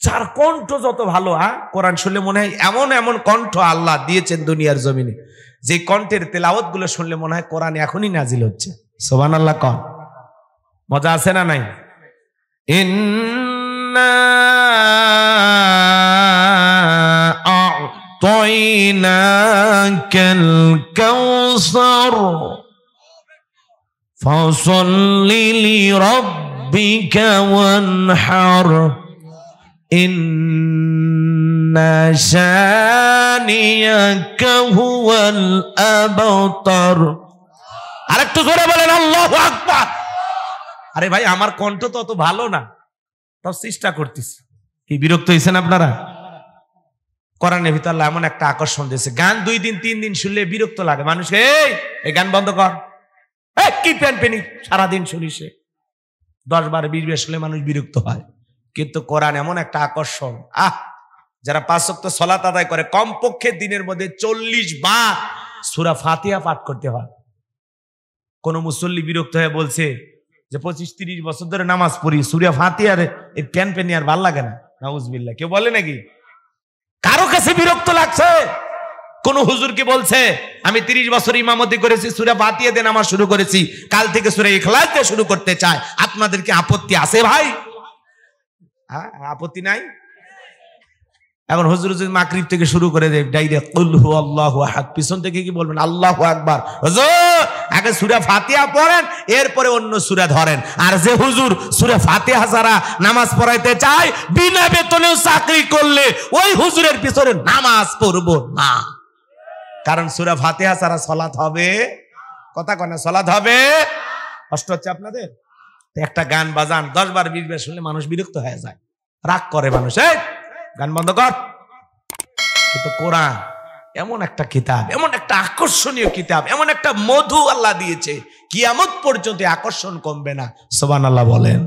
যার কণ্ঠ যত ভালো, কোরআন শুনলে মনে হয় এমন এমন কণ্ঠ আল্লাহ দিয়েছেন দুনিয়ার জমিনে, যে কণ্ঠের তেলাওয়াত গুলো শুনলে মনে হয় কোরআন এখনই নাজিল হচ্ছে। সুবহানাল্লাহ কন। মজা আছে না নাই? ইন্না আ'তাইনাকাল কাউসার ফাসাল্লি লিরাব্বিকা ওয়ানহার ইন্না শানিয়াকা হুয়াল আবতার। আরেকটু জোরে বলেন আল্লাহু আকবার। আরে ভাই আমার কণ্ঠ তো অত ভালো না, তাও চেষ্টা করতেছি। কি বিরক্ত হয়েছেন আপনারা? কোরআনের ভিতর আল্লাহ এমন একটা আকর্ষণ দিয়েছে, গান 2 দিন 3 দিন শুনলে বিরক্ত লাগে মানুষকে। এই গান বন্ধ কর, কি প্যানপেনি সারাদিন শুনিস, 10 বার 20 বার শুনলে মানুষ বিরক্ত হয়। কিন্তু কোরআন এমন একটা আকর্ষণ, যারা 5 ওয়াক্ত সালাত আদায় করে কমপক্ষে দিনের মধ্যে 40 বার সূরা ফাতিহা পাঠ করতে হয়। কোন মুসল্লি বিরক্ত হয়ে বলছে যে 25-30 বছর ধরে নামাজ পড়ি, সূরা ফাতিহার এই প্যানপেনি আর ভাল লাগে না। নাউজুবিল্লাহ। কেউ বলে নাকি? কারো কাছে বিরক্ত লাগছে? কোন হুজুর কি বলছে আমি 30 বছর ইমামতি করেছি, সূরা ফাতিহা দিয়ে নামাজ শুরু করেছি, কাল থেকে সূরা ইখলাস দিয়ে শুরু করতে চাই, আপনাদের কি আপত্তি আছে ভাই? আপত্তি নাই? এখন হুজুর যদি মাগরিব থেকে শুরু করে দেয় ডাইরেক্ট কুল হু আল্লাহু আহাদ, পিছন থেকে কি বলবেন? আল্লাহু আকবার। হুজুর আগে সূরা ফাতিহা পড়েন, এরপরে অন্য সূরা ধরেন। আর যে হুজুর সূরা ফাতিহা ছাড়া নামাজ পড়াইতে চায়, বিনা বেতনেও চাকরি করলে ওই হুজুরের পিছনে নামাজ পড়বো না। কারণ সূরা ফাতিহা ছাড়া সালাত হবে? কথা কয় না, সালাত হবে? কষ্ট হচ্ছে আপনাদের? একটা গান বাজান 10 বার 20 বার শুনলে মানুষ বিরক্ত হয়ে যায়, রাগ করে মানুষ, এই গান বন্ধ কর। কিন্তু কোরআন এমন একটা কিতাব, এমন একটা আকর্ষণীয় কিতাব, এমন একটা মধু আল্লাহ দিয়েছে, কিয়ামত পর্যন্ত আকর্ষণ কমবে না। সুবহানাল্লাহ বলেন।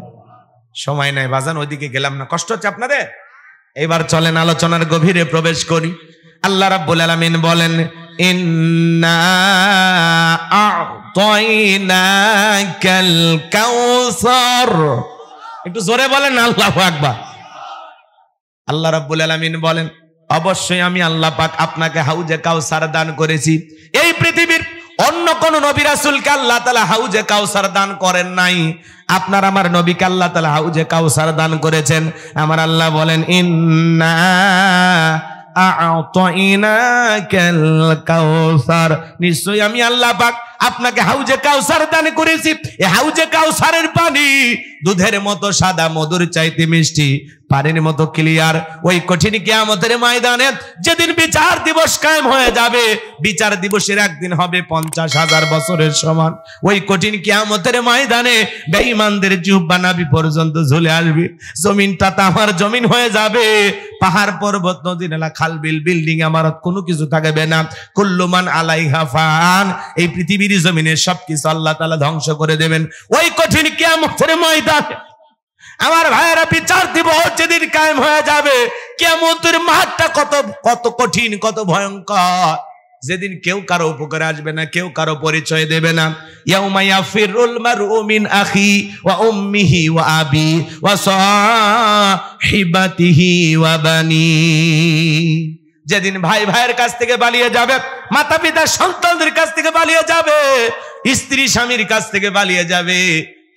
সময় নাই বাজান, ওইদিকে গেলাম না, কষ্ট হচ্ছে আপনাদের। এবার চলেন আলোচনার গভীরে প্রবেশ করি। আল্লাহ রাব্বুল আলামিন বলেন ইন্না আ'তাইনাকাল কাউসার। একটু জোরে বলেন আল্লাহু আকবার। আল্লাহ রাব্বুল আলামিন বলেন অবশ্যই আমি আল্লাহ পাক আপনাকে হাউজে কাউসার দান করেছি। এই পৃথিবীর অন্য কোন নবী রাসূলকে আল্লাহ তাআলা হাউজে কাউসার দান করেন নাই, আপনার আমার নবীকে আল্লাহ তাআলা হাউজে কাউসার দান করেছেন। আমার আল্লাহ বলেন ইন্না আ'তাইনাকাল কাউসার, নিশ্চয়ই আমি আল্লাহ পাক আপনাকে হাউজে কাউসার দান করেছি। এই হাউজে কাউসারের পানি দুধের মতো সাদা, মধুর চাইতে মিষ্টি, পানির মতো ক্লিয়ার। ওই কঠিন কিয়ামতের ময়দানে যেদিন বিচার দিবস কায়েম হয়ে যাবে, বিচার দিবসের একদিন হবে 50,000 বছরের সমান। ওই কঠিন কিয়ামতের ময়দানে বেঈমানদের জিহ্বা নাভি পর্যন্ত ঝুলে আসবে, জমিনটা তামার জমিন হয়ে যাবে, পাহাড় পর্বত নদী নালা খাল বিল বিল্ডিং ইমারত কোনো কিছু থাকবে না। কুল্লু মান আলাইহা ফান, এই পৃথিবীর জমিনের সবকিছু আল্লাহ তাআলা ধ্বংস করে দেবেন। ওই কঠিন কিয়ামতের ময়দানে আমার ভাইয়েরা বিচার দিবস যেদিন কায়েম হয়ে যাবে, কিয়ামতের মাঠটা কত কত কঠিন, কত ভয়ঙ্কর, যেদিন কেউ কারো উপকারে আসবে না, কেউ কারো পরিচয় দেবে না। ইয়াউমা ইয়াফিরুল মারউ মিন আখি ওয়া উম্মিহি ওয়া আবি ওয়া সাহিবাতিহি ওয়া বানি, যেদিন ভাই ভাইয়ের কাছ থেকে পালিয়ে যাবে, মাতা পিতা সন্তানদের কাছ থেকে পালিয়ে যাবে, স্ত্রী স্বামীর কাছ থেকে পালিয়ে যাবে,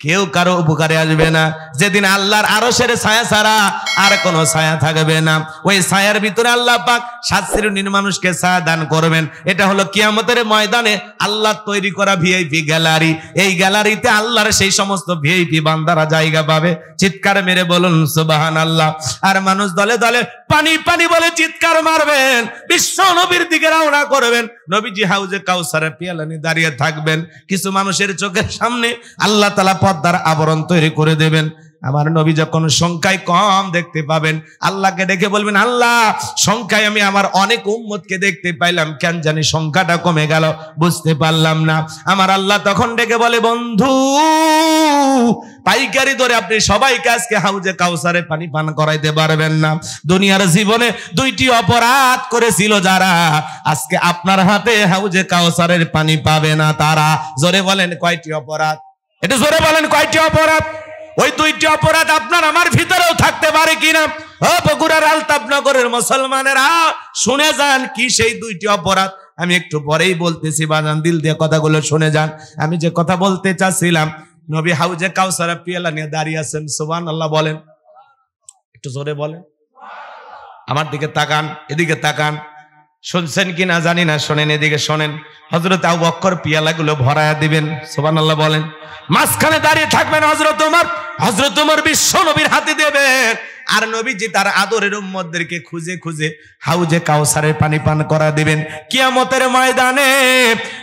কেউ কারো উপকারে আসবে না। যেদিন আল্লাহর আরশের ছায়া ছাড়া আর কোনো ছায়া থাকবে না, ওই ছায়ার ভিতরে আল্লাহ পাক 7 শ্রেণীর মানুষকে ছায়া দান করবেন। এটা হলো কিয়ামতের ময়দানে আল্লাহ তৈরি করা ভিআইপি গ্যালারি। এই গ্যালারিতে আল্লাহর সেই সমস্ত ভিআইপি বান্দারা জায়গা পাবে। চিৎকার মেরে বলুন সুবহানাল্লাহ। আর মানুষ দলে দলে পানি পানি বলে চিৎকার মারবেন, বিশ্ব নবীর দিকে রওনা করবেন। নবীজি হাউজে কাউসারের পিয়ালা নিয়ে দাঁড়িয়ে থাকবেন। কিছু মানুষের চোখের সামনে আল্লাহ তাআলা পর্দার আবরণ তৈরি করে দেবেন। আমার নবী যখন সংখ্যায় কম দেখতে পাবেন, আল্লাহকে ডেকে বলবেন আল্লাহ সংখ্যায় আমি আমার অনেক উম্মতকে দেখতে পাইলাম, কেন জানি সংখ্যাটা কমে গেল, বুঝতে পারলাম না। আমার আল্লাহ তখন ডেকে বলে বন্ধু পাইকারি ধরে আপনি সবাইকে আজকে হাউজে কাউসারে পানি পান করাইতে পারবেন না। দুনিয়ার জীবনে 2টি অপরাধ করেছিল যারা, আজকে আপনার হাতে হাউজে কাউসারের পানি পাবে না তারা। জোরে বলেন কয়টি অপরাধ? এটা জোরে বলেন কয়টি অপরাধ? ওই 2টি অপরাধ আপনার আমার ভিতরেও থাকতে পারে কিনা? ও বগুড়ার আলতাফনগরের মুসলমানেরা শুনে যান কি সেই 2টি অপরাধ। আমি একটু পরেই বলতেছি, বাজান দিল দিয়ে কথাগুলো শুনে যান। আমি যে কথা বলতে চাচ্ছিলাম, নবী হাউজে কাউসারের পিয়ালা নিয়ে দাঁড়িয়ে আছেন, সুবহানাল্লাহ বলেন, একটু জোরে বলেন। আমার দিকে তাকান, এদিকে তাকান। শুনছেন কি না জানি না, শোনেন, এদিকে শোনেন। হযরত আবু বকর পিয়ালাগুলো ভরায়া দিবেন, সুবহানাল্লাহ বলেন। মাঝখানে দাঁড়িয়ে থাকবেন হযরত ওমর বিশ্ব নবীর হাতে দেবেন। আর নবীজি তার আদরের উম্মতদেরকে খুঁজে খুঁজে হাউজে কাউসারের পানি পান করা দিবেন। কিয়ামতের ময়দানে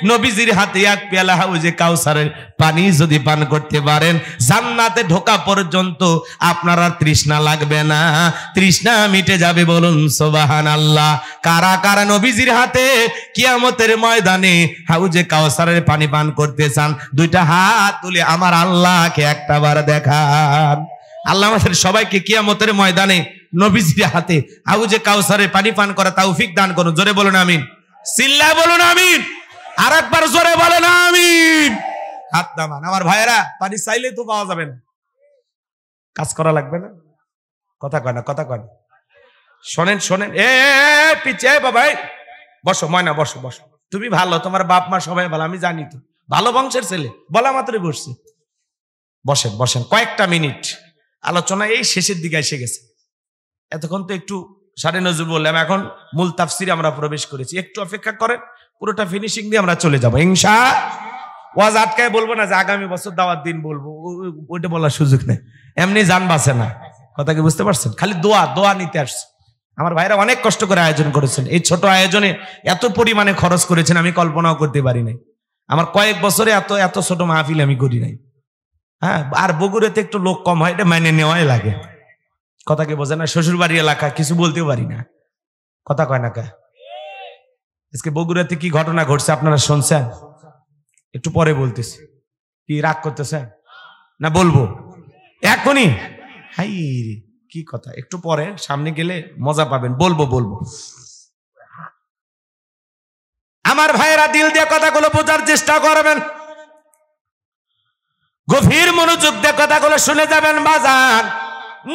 নবীজির হাতে এক পেয়ালা হাউজে কাউসারের পানি যদি পান করতে পারেন, জান্নাতে ঢোকা পর্যন্ত আপনার আর তৃষ্ণা লাগবে না, তৃষ্ণা মিটে যাবে। বলুন সুবহানাল্লাহ। কারা কারা নবীজির হাতে কিয়ামতের ময়দানে হাউজে কাউসারের পানি পান করতে চান? দুইটা হাত তুলে আমার আল্লাহকে একটাবার দেখান। আল্লাহ আমাদের সবাইকে কিয়ামতের ময়দানে নবীজির হাতে হাউজে কাউসারের পানি পান করা তৌফিক দান করুন। জোরে বলুন আমিন, চিল্লায় বলুন আমিন, আর একবার জোরে বলেন আমিন। হাত নামান। আমার ভাইয়েরা, পানি চাইলে তো পাওয়া যাবে না, কাজ করা লাগবে না। কথা কয় না, কথা কয় না। শোনেন শোনেন, পিছিয়ে বাবা, বসো ময়না, বসো বসো। তুমি ভালো, তোমার বাপ মা সবাই ভালো, আমি জানি তো, ভালো বংশের ছেলে, বলা মাত্রই বসছে। বসেন বসেন, কয়েকটা মিনিট আলোচনা এই শেষের দিকে এসে গেছে। এতক্ষণ তো একটু সাড়ে নজর বললাম, এখন মূল তাফসিরে আমরা প্রবেশ করেছি। একটু অপেক্ষা করেন, পুরোটা ফিনিশিং দিয়ে আমরা চলে যাবো ইনশাআল্লাহ। ওয়াজ আটকায় বলবো না যে আগামী বছর দাওয়াত দিন বলবো, ওইটা বলার সুযোগ নেই। এমনি জান বাঁচে না, কথা কি বুঝতে পারছেন? খালি দোয়া দোয়া নিতে আসছে। আমার ভাইরা অনেক কষ্ট করে আয়োজন করেছেন, এই ছোট আয়োজনে এত পরিমাণে খরচ করেছেন আমি কল্পনাও করতে পারি নাই। আমার কয়েক বছরে এত ছোট মাহফিল আমি করি নাই। হ্যাঁ, আর বগুড়াতে একটু লোক কম হয়, এটা মাইনে নেওয়াই লাগে। কথা কি বোঝে না? শ্বশুর বাড়ি এলাকা, কিছু বলতেও পারি না, কথা কয় না কা। আজকে বগুড়াতে কি ঘটনা ঘটছে আপনারা শুনছেন? একটু পরে বলতেছি। কি রাগ করতেছেন না? বলবো এখনই? হাই কি কথা, একটু পরে সামনে গেলে মজা পাবেন, বলবো বলবো। আমার ভাইয়েরা, দিল দিয়ে কথাগুলো বোঝার চেষ্টা করবেন, গভীর মনোযোগ দিয়ে কথাগুলো শুনে যাবেন বাজার।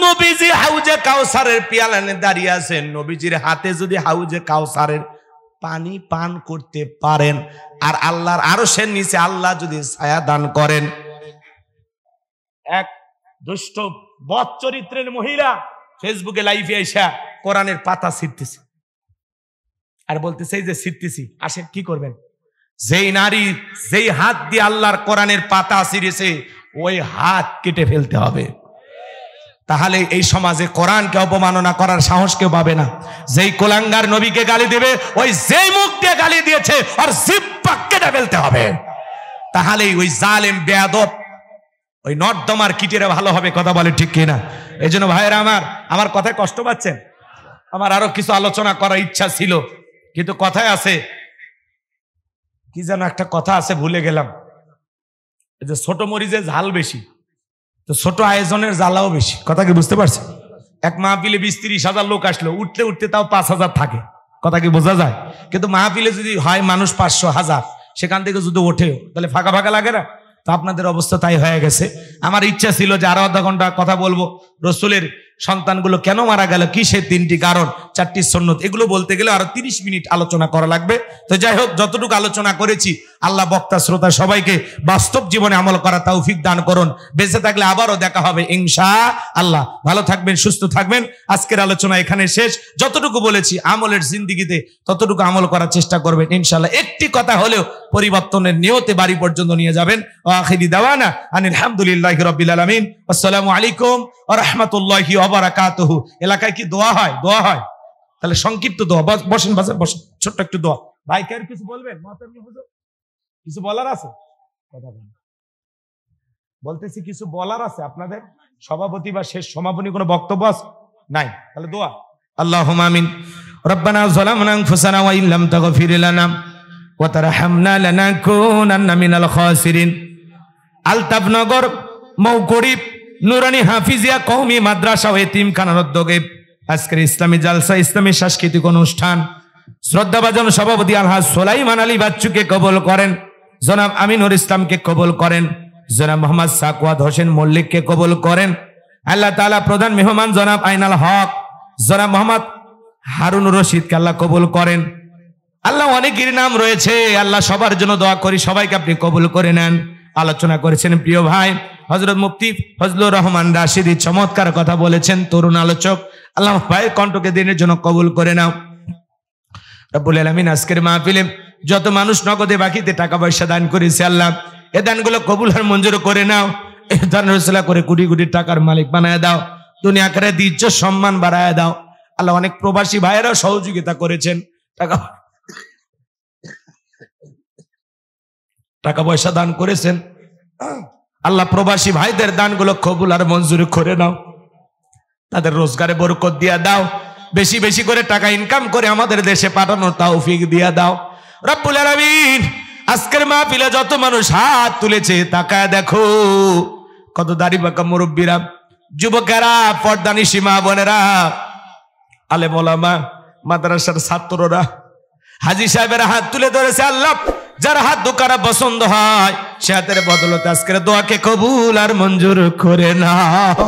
নবীজি হাউজে কাউসারের পিয়ালা নিয়ে দাঁড়িয়ে আছেন। নবীজির হাতে যদি হাউজে কাউসারের পানি পান করতে পারেন, আর আল্লাহর আরশের নিচে আল্লাহ যদি ছায়া দান করেন, এক দুষ্ট বদ চরিত্রের মহিলা ফেসবুকে লাইভে এসে কোরআনের পাতা ছিঁড়তেছে আর বলতেছে এই যে ছিঁড়তেছি, আসেন কি করবেন? যেই নারী যেই হাত দিয়ে আল্লাহর কোরআনের পাতা ছিঁড়েছে, ওই হাত কেটে ফেলতে হবে। তাহলে এই সমাজে কোরআনকে অপমাননা করার সাহস কেউ পাবে না। যেই কোলাঙ্গার নবীকে গালি দেবে, ওই যেই মুখ দিয়ে গালি দিয়েছে আর জিহ্বা কেটে ফেলতে হবে। তাহলেই ওই জালেম বেয়াদব ওই নর্দমার কিটেরা ভালো হবে। কথা বলে ঠিক কিনা? এই জন্য ভাইয়েরা, আমার কথায় কষ্ট পাচ্ছেন? আমার আরো কিছু আলোচনা করার ইচ্ছা ছিল, কিন্তু কথায় আছে কি যেন একটা কথা আছে, ভুলে গেলাম। এই যে ছোট মরিচের ঝাল বেশি, তো ছোট আয়োজনের জ্বালাও বেশি। কথা কি বুঝতে পারছেন? এক মাহফিলে 20-30 হাজার লোক আসলো, উঠতে উঠতে তাও 5,000 থাকে। কথা কি বোঝা যায়? কিন্তু মাহফিলে যদি হয় মানুষ 500-1000, সেখান থেকে যদি ওঠে তাহলে ফাঁকা ফাঁকা লাগে না? তো আপনাদের অবস্থা তাই হয়ে গেছে। আমার ইচ্ছা ছিল যে আরো আধা ঘন্টা কথা বলবো, রসুলের সন্তানগুলো কেন মারা গেল, কি সে 3টি কারণ, 4টি সুন্নত, এগুলো বলতে গেলে আরো 30 মিনিট আলোচনা করা লাগবে। তো যাই হোক, যতটুকু আলোচনা করেছি, আল্লাহ বক্তা শ্রোতা সবাইকে বাস্তব জীবনে আমল করা তৌফিক দান করুন। বেঁচে থাকলে আবারও দেখা হবে ইনশাআল্লাহ। ভালো থাকবেন, সুস্থ থাকবেন। আজকের আলোচনা এখানে শেষ। যতটুকু বলেছি আমলের জিন্দিগিতে ততটুকু আমল করার চেষ্টা করবেন ইনশাআল্লাহ। একটি কথা হলেও পরিবর্তনের নিয়তে বাড়ি পর্যন্ত নিয়ে যাবেন। আখিরি দাওয়ানা আনিল হামদুলিল্লাহি রাব্বিল আলামিন। আসসালামু আলাইকুম ওয়া রাহমাতুল্লাহি ওয়া বারাকাতুহু। এলাকায় কি দোয়া হয়? দোয়া হয়? তাহলে সংক্ষিপ্ত দোয়া। বসেন বাজার, বসেন, ছোট্ট একটু দোয়া। ভাই কে কিছু বলবেন? কিছু বলার আছে? কথা বলেন। বলতেছি কিছু বলার আছে আপনাদের? সভাপতি বা শেষ সমাপনী কোনো বক্তব্য আছে? নাই? তাহলে দোয়া। আল্লাহুম্মা আমিন। রব্বানা যালামনা আনফুসানা ওয়া ইল্লাম তাগফির লানা ওয়া তারহামনা লানাকুনান্না মিনাল খাসিরিন। আলতাফনগর মৌকড়ি নুরানি হাফিজিয়া কওমি মাদ্রাসা ও এতিমখানার উদ্যোগে আজকের ইসলামী জালসা, ইসলামী সাংস্কৃতিক অনুষ্ঠান শ্রদ্ধাভাজন সভাপতি আলহাজ সোলাইমান আলী বাচ্চুকে কবুল করেন, জনাব আমিনুর ইসলামকে কবুল করেন, জনাব মোহাম্মদ সাকওয়াত হোসেন মল্লিককে কবুল করেন। আল্লাহ তাআলা প্রধান মেহমান জনাব আইনাল হক, জনাব মোহাম্মদ হারুন রশিদকে আল্লাহ কবুল করেন। আল্লাহ অনেকের নাম রয়েছে, আল্লাহ সবার জন্য দোয়া করি, সবাইকে আপনি কবুল করে নেন। আলোচনা করেছেন প্রিয় ভাই হযরত মুফতি ফজলুর রহমান রাশিদি, চমৎকার কথা বলেছেন, তরুণ আলোচক। আল্লাহ ভাইয়ের কণ্ঠকে দিনের জন্য কবুল করে নাও। রব্বুল আলামিন আজকের মাহফিলে যত মানুষ নগদে বাকিতে টাকা পয়সা দান করেছে আল্লাহ এ দানগুলো কবুল আর মঞ্জুর করে নাও। এ দান রসুলা করে কোটি কোটি টাকার মালিক বানায় দাও। দুনিয়া আখিরাতে ইজ্জত সম্মান বাড়ায় দাও আল্লাহ। অনেক প্রবাসী ভাইয়েরাও সহযোগিতা করেছেন, টাকা পয়সা দান করেছেন আল্লাহ। প্রবাসী ভাইদের দানগুলো কবুল আর মঞ্জুর করে নাও। তাদের রোজগারে বরকত দিয়া দাও। বেশি বেশি করে টাকা ইনকাম করে আমাদের দেশে পাঠানোর তৌফিক দিয়া দাও রব্বুল আলামিন। আজকের মাহফিলে যত মানুষ হাত তুলেছে তাকায় দেখো, কত দাড়ি বাঁকা মুরব্বীরা, যুবকেরা, পর্দানিশী মা বোনেরা, আলেম ওলামা, মাদ্রাসার ছাত্ররা, হাজী সাহেবেরা হাত তুলে ধরেছে আল্লাহ। যার হাত দুকারা পছন্দ হয় সে হাতের বদলতে আজকের দোয়াকে কবুল আর মঞ্জুর করে নাও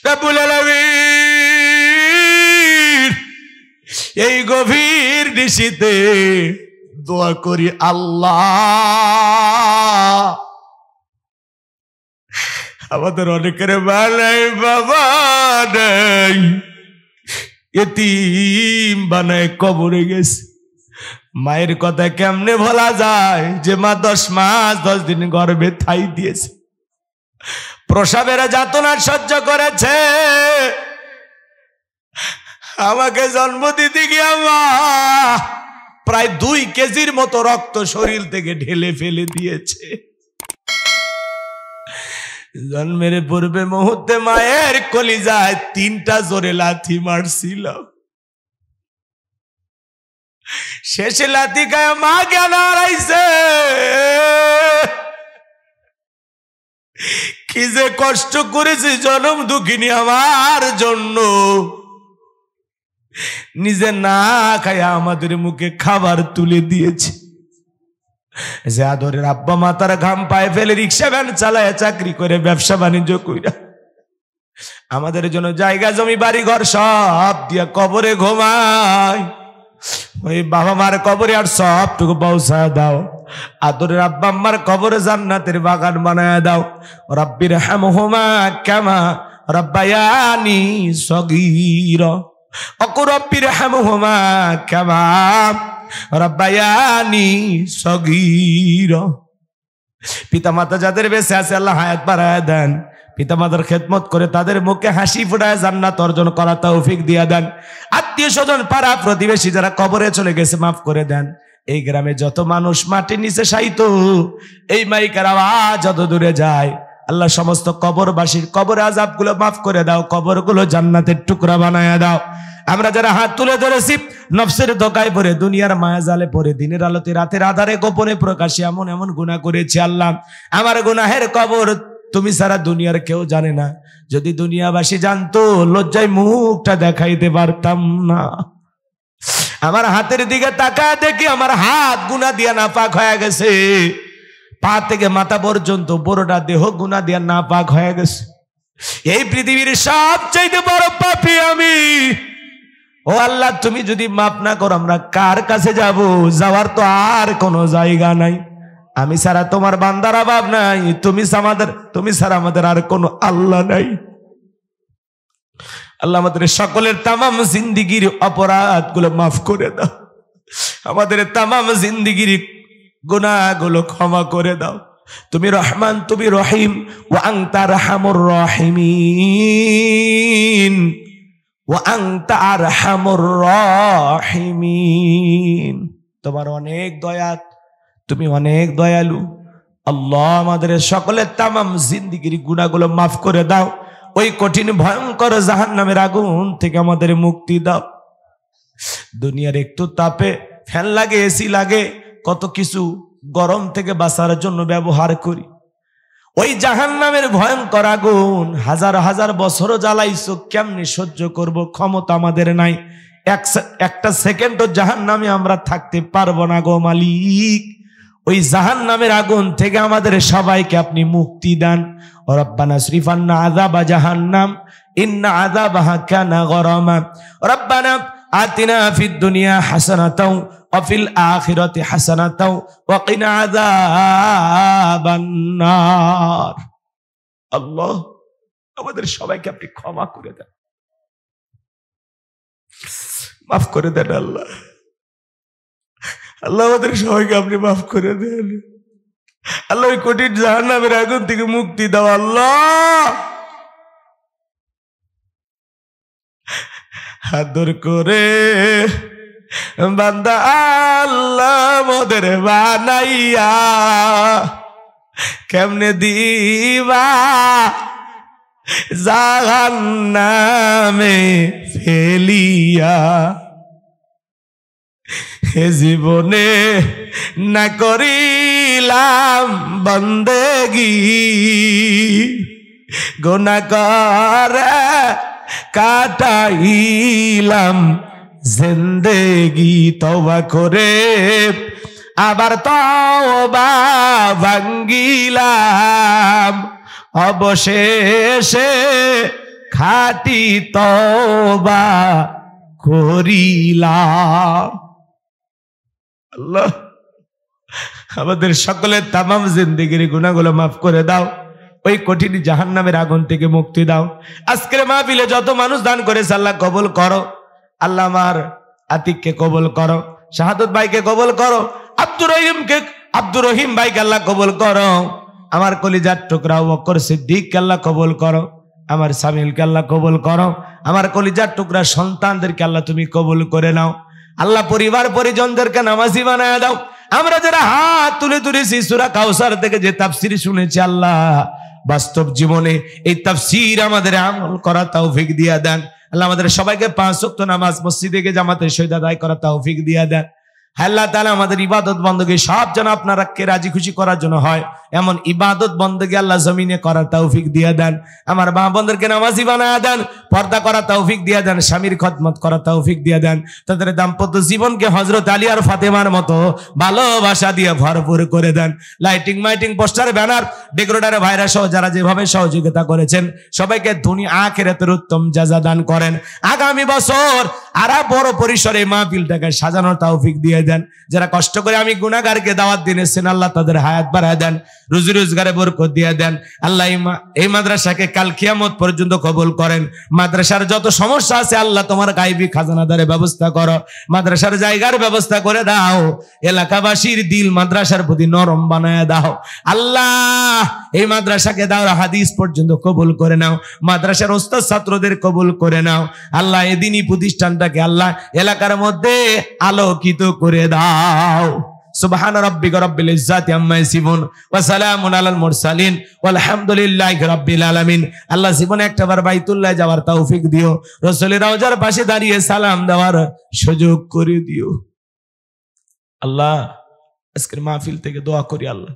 রব্বুল আলামিন। এই গভীর নিশীতে দোয়া করি আল্লাহ, আমাদের অনেকের বানাই বাবা নাই, এতিম বানায় কবরে গেছে। মায়ের কথা কেমনে ভোলা যায় যে মা 10 মাস 10 দিন গর্ভে ঠাই দিয়েছে, প্রসবের যাতনা সহ্য করেছে, আমাকে জন্ম দিতে গিয়ে মা প্রায় 2 কেজির মতো রক্ত শরীর থেকে ঢেলে ফেলে দিয়েছে। জন্মের পূর্বে মুহূর্তে মায়ের কলিজায় 3টা জোরে লাথি মারছিল। শেষে লাথি খায় মা জ্ঞান হারাইছে। কি যে কষ্ট করেছি জনম দুঃখিনী আমার জন্য, নিজে না খায়া আমাদের মুখে খাবার তুলে দিয়েছে। যে আদরের আব্বা মা তার ঘাম পায়ে ফেলে রিক্সা ভ্যান চালায়, চাকরি করে, ব্যবসা বাণিজ্য কইরা আমাদের জন্য জায়গা জমি বাড়ি ঘর সব দিয়া কবরে ঘুমায়। ওই বাবা মার কবরে আর সবটুকু পৌঁছা দাও। আদরের আব্বা আম্মার কবরে জান্নাতের বাগান বানায় দাও। রব্বির হামহুমা কামা রব্বায়ানি সগীরা, অকু রব্বির হামহুমা কামা রব্বায়ানি সগীরা। পিতা মাতা যাদের বেঁচে আছে আল্লাহ হায়াত বাড়ায় দেন। পিতা মাতার খেদমত করে তাদের মুখে হাসি ফুটায় জান্নাত অর্জন করা তৌফিক দিয়া দেন। আত্মীয় স্বজন পাড়া প্রতিবেশী যারা কবরে চলে গেছে মাফ করে দেন। এই গ্রামে যত মানুষ মাটির নিচে শায়িত, এই মাইকের আওয়াজ যত দূরে যায় আল্লাহ সমস্ত কবরবাসীর কবর আযাবগুলো মাফ করে দাও, কবরগুলো জান্নাতের টুকরা বানায়া দাও। আমরা যারা হাত তুলে ধরেছি নফসের ধোকায় পড়ে, দুনিয়ার মায়া জালে পড়ে, দিনের আলোতে রাতের আধারে গোপনে প্রকাশে এমন এমন গুনাহ করেছি আল্লাহ, আমার গুনাহের কবর তুমি ছাড়া দুনিয়ার কেউ জানে না। যদি দুনিয়াবাসী জানতো লজ্জায় মুখটা দেখাইতে পারতাম না। আমার হাতের দিকে তাকায় দেখি আমার হাত গুনাহ দিয়া নাপাক হয়ে গেছে। পা থেকে মাথা পর্যন্ত পুরোটা দেহ গুনাহ দিয়া নাপাক হয়ে গেছে। এই পৃথিবীর সবচাইতে বড় পাপী আমি। ও আল্লাহ, তুমি যদি মাফ না করো আমরা কার কাছে যাব? যাওয়ার তো আর কোনো জায়গা নাই। আমি ছাড়া তোমার বান্দার অভাব নাই, তুমি ছাড়া আমাদের আর কোনো আল্লাহ নাই। আল্লাহ আমাদের সকলের তামাম জিন্দিগির অপরাধ গুলো মাফ করে দাও, আমাদের তামাম জিন্দিগির গুনাহগুলো ক্ষমা করে দাও। তুমি রহমান, তুমি রহিম, ওয়া আনতা আরহামুর রাহিমিন, ওয়া আনতা আরহামুর রাহিমিন। তোমার অনেক দয়া, তুমি অনেক দয়ালু আল্লাহ। আমাদের সকলের তামাম জিন্দিগির গুনাহগুলো মাফ করে দাও। ওই কঠিন ভয়ঙ্কর জাহান্নামের আগুন থেকে আমাদের মুক্তি দাও। দুনিয়ার একটু তাপে ফ্যান লাগে, এসি লাগে, কত কিছু গরম থেকে বাঁচার জন্য ব্যবহার করি। ওই জাহান্নামের ভয়ঙ্কর আগুন হাজার হাজার বছরও জ্বালাইছো, কেমনে সহ্য করব? ক্ষমতা আমাদের নাই। একটা সেকেন্ডও জাহান্নামে আমরা থাকতে পারবো না গো মালিক। ওই জাহান্নামের আগুন থেকে আমাদের সবাইকে আপনি মুক্তি দান। রব্বানা সরিফান্না আযাবা জাহান্নাম ইন্না আযাবাহা কানা গরামা। রব্বানা আতিনা ফিদ দুনিয়া হাসানাতাও ওয়া ফিল আখিরাতি হাসানাতাও ওয়া কিনা আযাবান নার। আল্লাহ, আমাদের সবাইকে আপনি ক্ষমা করে দেন, মাফ করে দেন আল্লাহ। আল্লাহ আমাদের সবাইকে আপনি মাফ করে দেন। আল্লাহ ওই কঠিন জাহান্নামের আগুন থেকে মুক্তি দাও আল্লাহ। আদর করে বান্দা আল্লাহ মোদের বানাইয়া কেমনে দিবা জাহান্নামে ফেলিয়া। হে জীবনে না করিলাম বন্দেগি, গুনাহ করে কাটাইলাম জিন্দেগি। তওবা করে আবার তওবা ভাঙ্গিলাম, অবশেষে খাঁটি তওবা করিলাম। আল্লাহ আমাদের সকলের তামাম জিন্দেগির গুনাহগুলো মাফ করে দাও, ওই কঠিন জাহান্নামের আগুন থেকে মুক্তি দাও। আজকের মাহফিলে যত মানুষ দান করেছে আল্লাহ কবুল করো। আল্লাহ আমার আতিককে কবুল করো, শাহাদত ভাইকে কবুল করো, আব্দুর রহিম ভাইকে আল্লাহ কবুল করো, আমার কলিজার টুকরা বকর সিদ্দিককে আল্লাহ কবুল করো, আমার সামিলকে আল্লাহ কবুল করো, আমার কলিজার টুকরা সন্তানদেরকে আল্লাহ তুমি কবুল করে নাও। আল্লাহ পরিবার পরিজনদেরকে নামাজি বানায় দাও। আমরা যারা হাত তুলে তুলেছি সূরা কাউসার থেকে যে তাফসীর শুনেছি আল্লাহ বাস্তব জীবনে এই তাফসীর আমাদের আমল করা তৌফিক দিয়া দেন। আল্লাহ আমাদের সবাইকে 5 ওয়াক্ত নামাজ মসজিদে গিয়ে জামাতের সহিত আদায় করা তৌফিক দিয়া দেন। আল্লাহ তাআলা আমাদের ইবাদত বندگی সব যেন আপনাকে রাজি খুশি করার জন্য হয়, এমন ইবাদত বندگی আল্লাহ জমিনে করার তৌফিক দিয়ে দেন। আমার মা বোনদেরকে নামাজি বানায় দেন, পর্দা করা তৌফিক দিয়ে দেন, স্বামীর খিদমত করা তৌফিক দিয়ে দেন, তাদের দাম্পত্য জীবনকে হযরত আলী আর ফাতেমার মতো ভালোবাসা দিয়ে ভরপুর করে দেন। লাইটিং মাইটিং পোস্টার ব্যানার ডেকোরেটর ভাইরা সহ যারা যেভাবে সহযোগিতা করেছেন সবাইকে দুনিয়া আখিরাতের উত্তম জাযা দান করেন। আগামী বছর আরো বড় পরিসরে মাহফিলটাকে সাজানোর তৌফিক দিয়ে দেন। যারা কষ্ট করে আমি গুনাহগারকে দাওয়াত দিয়েছেন আল্লাহ তাদের হায়াত বাড়ায় দেন, রুজি রোজগারে বরকত দিয়ে দেন। আল্লাহ এই মাদ্রাসাকে কাল কিয়ামত পর্যন্ত কবুল করেন। মাদ্রাসার যত সমস্যা আছে আল্লাহ তোমার গায়বী খাজানাদারে ব্যবস্থা করো, মাদ্রাসার জায়গার ব্যবস্থা করে দাও, এলাকাবাসীর দিল মাদ্রাসার প্রতি নরম বানায় দাও। আল্লাহ এই মাদ্রাসাকে দাওরা হাদিস পর্যন্ত কবুল করে নাও, মাদ্রাসার ওস্তাদ ছাত্রদের কবুল করে নাও। আল্লাহ এই দ্বীনি প্রতিষ্ঠানটাকে আল্লাহ এলাকার মধ্যে আলোকিত করে দাও। সুবহান রাব্বিকা রাব্বিল ইজ্জাতি আম্মা ইয়াসিফুন ওয়া সালামুন আলাল মুরসালিন ওয়ালহামদুলিল্লাহি রাব্বিল আলামিন। আল্লাহ জীবনে একটাবার বাইতুল্লাহ যাওয়ার তৌফিক দিও, রাসূলের রওজার পাশে দাঁড়িয়ে সালাম দেওয়ার সুযোগ করে দিও। আল্লাহ আজকের মাহফিল থেকে দোয়া করি আল্লাহ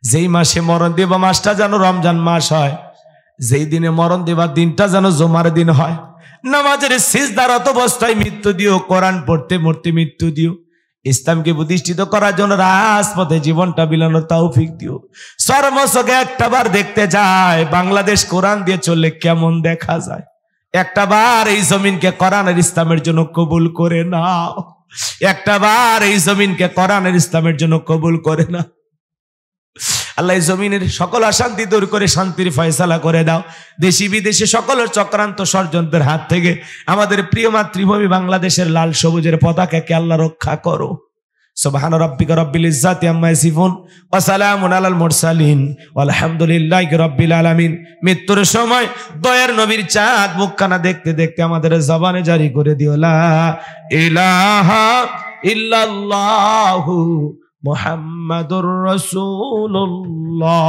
যেই মাসে মরণ দেবা মাসটা যেন রমজান মাস হয়, যেই দিনে মরণ দেবার দিনটা যেন জুমার দিন হয়, নামাজের সিজদারত অবস্থায় মৃত্যু দিও, কোরআন পড়তে পড়তে মৃত্যু দিও, ইসলামকে প্রতিষ্ঠিত করার জন্য রাজপথে জীবনটা বিলানোর তৌফিক দিও। সর্বসকে একটাবার দেখতে যায় বাংলাদেশ কোরআন দিয়ে চললে কেমন দেখা যায়, একটাবার এই জমিনকে কোরআন আর ইসলামের জন্য কবুল করে নাও, একটাবার এই জমিনকে কোরআন আর ইসলামের জন্য কবুল করে নাও। আল্লাহ জমিনের সকল অশান্তি দূর করে শান্তির ফয়সালা করে দাও। দেশি বিদেশি সকলের চক্রান্ত ষড়যন্ত্রের হাত থেকে আমাদের প্রিয় মাতৃভূমি বাংলাদেশের লাল সবুজের পতাকাকে আল্লাহ রক্ষা করো। সুবহান রাব্বিকা রাব্বিল ইজ্জাতি আম্মা ইয়াসিফুন ওয়া সালামুন আলাল মুরসালিন ওয়ালহামদুলিল্লাহি রাব্বিল আলামিন। মৃত্যুর সময় দয়ার নবীর চাঁদ মুখখানা দেখতে দেখতে আমাদের জবানে জারি করে দিও লা ইলাহা ইল্লাল্লাহু মুহাম্মাদুর রাসূলুল্লাহ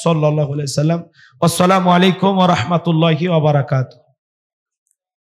সাল্লাল্লাহু আলাইহি ওয়াসাল্লাম। আসসালামু আলাইকুম ওয়া রাহমাতুল্লাহি ওয়া বারাকাতুহু।